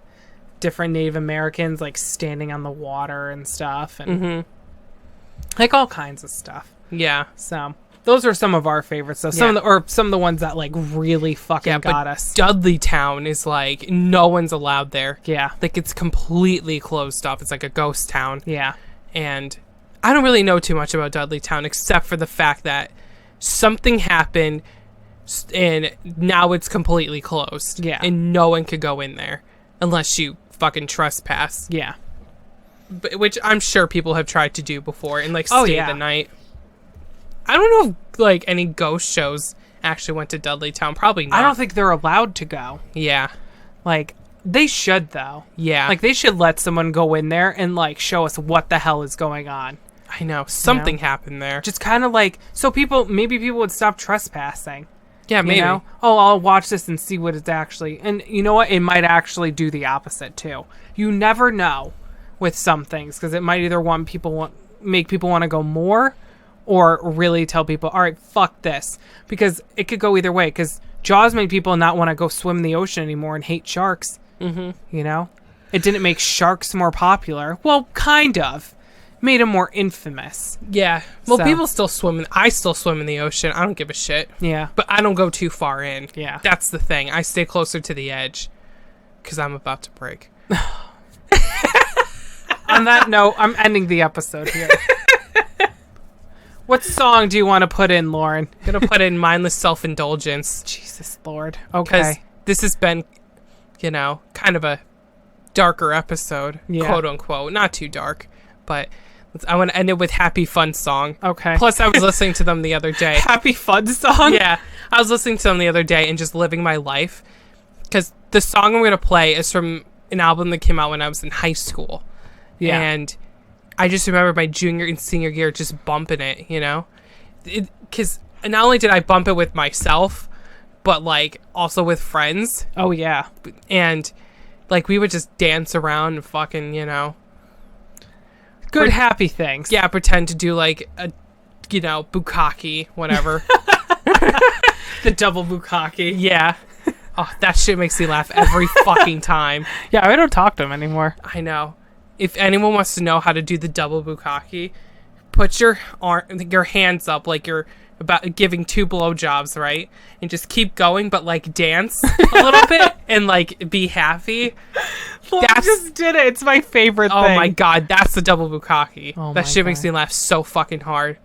different Native Americans like standing on the water and stuff, and like all kinds of stuff. Yeah. So those are some of our favorites. So some of the ones that like really fucking got us. Dudleytown is like no one's allowed there. Yeah. Like it's completely closed off. It's like a ghost town. Yeah. And I don't really know too much about Dudleytown except for the fact that something happened and now it's completely closed. Yeah. And no one could go in there unless you fucking trespass. Yeah. Which I'm sure people have tried to do before and like stay the night. I don't know if like any ghost shows actually went to Dudleytown. Probably not. I don't think they're allowed to go. Yeah. Like they should though. Yeah. Like they should let someone go in there and like show us what the hell is going on. I know. Something happened there. Just kind of like so maybe people would stop trespassing. Yeah, maybe. You know? Oh, I'll watch this and see what it's actually... And you know what? It might actually do the opposite, too. You never know with some things, because it might either make people want to go more, or really tell people, all right, fuck this. Because it could go either way, because Jaws made people not want to go swim in the ocean anymore and hate sharks. Mm-hmm. You know? It didn't make sharks more popular. Well, kind of. Made them more infamous. Yeah. Well, people still swim. I still swim in the ocean. I don't give a shit. Yeah. But I don't go too far in. Yeah. That's the thing. I stay closer to the edge because I'm about to break. On that note, I'm ending the episode here. What song do you want to put in, Lauren? I'm going to put in Mindless Self-Indulgence. Jesus Lord. Because Okay. this has been, you know, kind of a darker episode, quote unquote. Not too dark, but... I want to end it with Happy Fun Song. Okay. Plus, I was listening to them the other day. Happy Fun Song? Yeah. I was listening to them the other day and just living my life. Because the song I'm going to play is from an album that came out when I was in high school. Yeah. And I just remember my junior and senior year just bumping it, you know? Because not only did I bump it with myself, but like also with friends. Oh yeah. And like we would just dance around and fucking, good happy things. Yeah, pretend to do like a bukkake, whatever. The double bukkake. Yeah. Oh, that shit makes me laugh every fucking time. Yeah, I don't talk to him anymore. I know. If anyone wants to know how to do the double bukkake, put your hands up like you're about giving 2 blowjobs, right? And just keep going, but like dance a little bit and like be happy. I just did it. It's my favorite thing. Oh my god, that's the double bukkake. Oh that shit makes me laugh so fucking hard.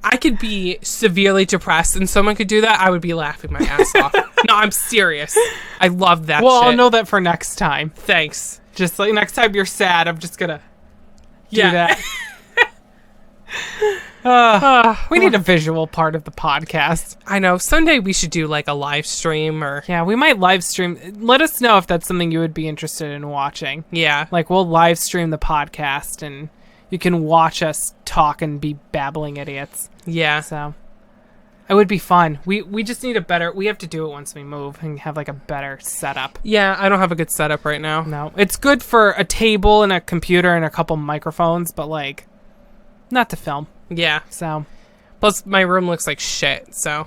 I could be severely depressed and someone could do that, I would be laughing my ass off. No, I'm serious. I love that shit. I'll know that for next time. Thanks. Just like next time you're sad, I'm just gonna do that. We need a visual part of the podcast. I know. Someday we should do like a live stream or... Yeah, we might live stream. Let us know if that's something you would be interested in watching. Yeah. Like we'll live stream the podcast and you can watch us talk and be babbling idiots. Yeah. So it would be fun. We just need we have to do it once we move and have like a better setup. Yeah, I don't have a good setup right now. No. It's good for a table and a computer and a couple microphones, but like not to film. Yeah. So plus my room looks like shit, so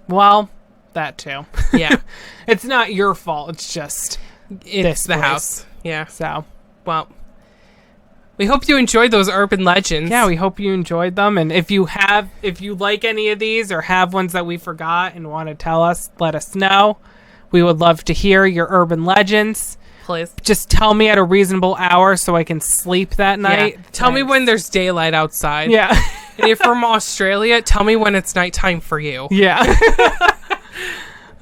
well, that too. Yeah. It's not your fault. It's just it's the house. Yeah. So, well, we hope you enjoyed those urban legends. Yeah, we hope you enjoyed them. And if you like any of these or have ones that we forgot and want to tell us, let us know. We would love to hear your urban legends. Please. Just tell me at a reasonable hour so I can sleep that night. Yeah. Tell me when there's daylight outside. Yeah. And if you're from Australia, tell me when it's nighttime for you. Yeah.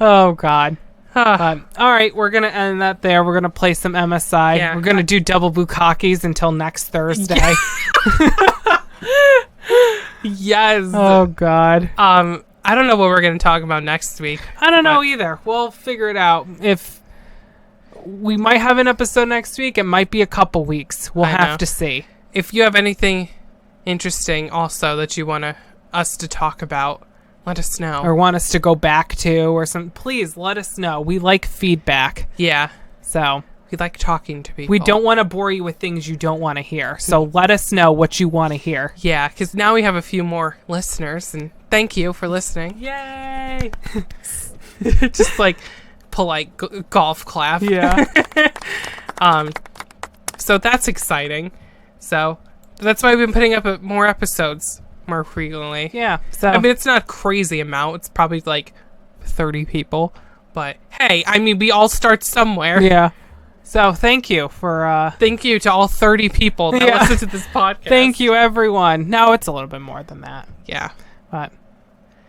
Oh, God. All right, we're going to end that there. We're going to play some MSI. Yeah. We're going to do double bukkakes until next Thursday. Yes. Oh, God. I don't know what we're going to talk about next week. I don't know either. We'll figure it out. If we might have an episode next week, it might be a couple weeks. We'll have to see. If you have anything interesting also that you want us to talk about, let us know. Or want us to go back to or something, please let us know. We like feedback. Yeah. So we like talking to people. We don't want to bore you with things you don't want to hear. So let us know what you want to hear. Yeah, because now we have a few more listeners, and thank you for listening. Yay! Just like polite golf clap. Yeah. So that's exciting. So that's why we've been putting up more episodes more frequently. Yeah. So I mean, it's not a crazy amount. It's probably like 30 people. But hey, I mean, we all start somewhere. Yeah. So thank you for... Thank you to all 30 people that listen to this podcast. Thank you, everyone. No, it's a little bit more than that. Yeah. But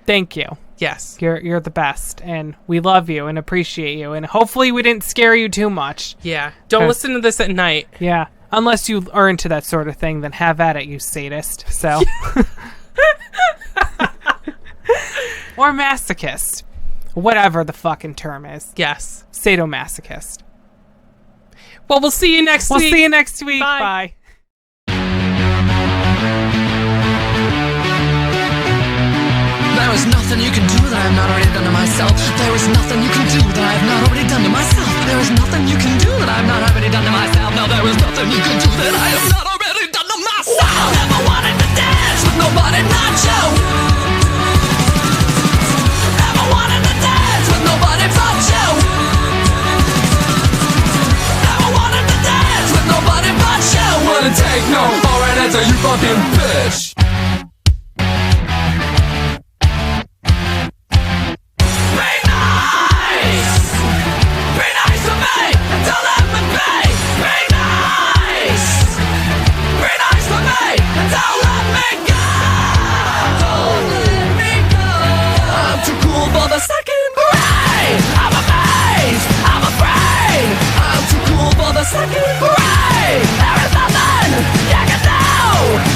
thank you. Yes. You're the best. And we love you and appreciate you. And hopefully we didn't scare you too much. Yeah. Don't listen to this at night. Yeah. Unless you are into that sort of thing, then have at it, you sadist. So... or masochist. Whatever the fucking term is. Yes. Sadomasochist. Well, we'll see you next week. We'll see you next week. Bye. There is nothing you can do that I have not already done to myself. There is nothing you can do that I have not already done to myself. There is nothing you can do that I have not already done to myself. No, there is nothing you can do that I have not already done to myself. Never wanted to dance with nobody not you. Never wanted to dance with nobody but you. Never wanted to dance with nobody but you. Wouldn't take no for an answer, you fucking bitch. Second grade, there is nothing you can do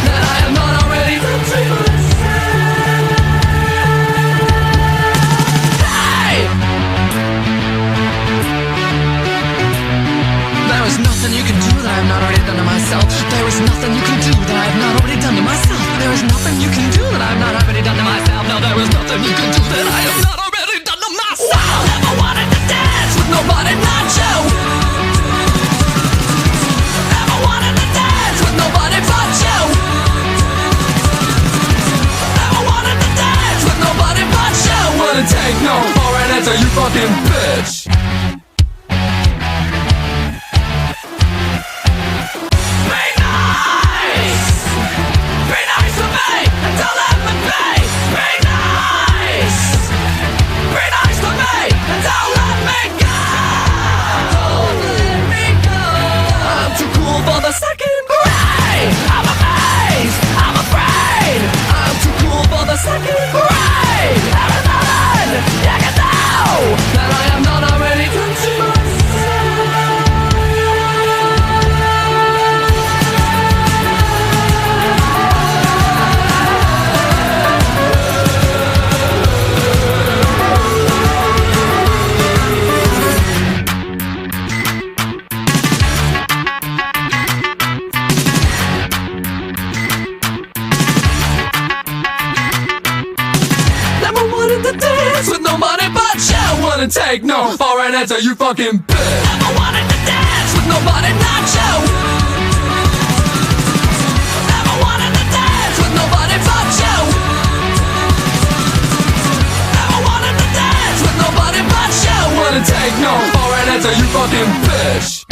that I am not already done to myself. Hey! There is nothing you can do that I have not already done to myself. There is nothing you can do that I have not already done to myself. there is nothing you can do that I've not already done to myself. No, there is nothing you can do that I have not already done to myself. Never wanted to dance with nobody not you. Never wanted to dance with nobody but you. Never wanted to dance with nobody but you. Wouldn't take no for an answer, you fucking bitch. Take no for an answer, you fucking bitch. Never wanted to dance with nobody not you. Never wanted to dance with nobody but you. Never wanted to dance with nobody but you. Wouldn't take no for an answer, you fucking bitch.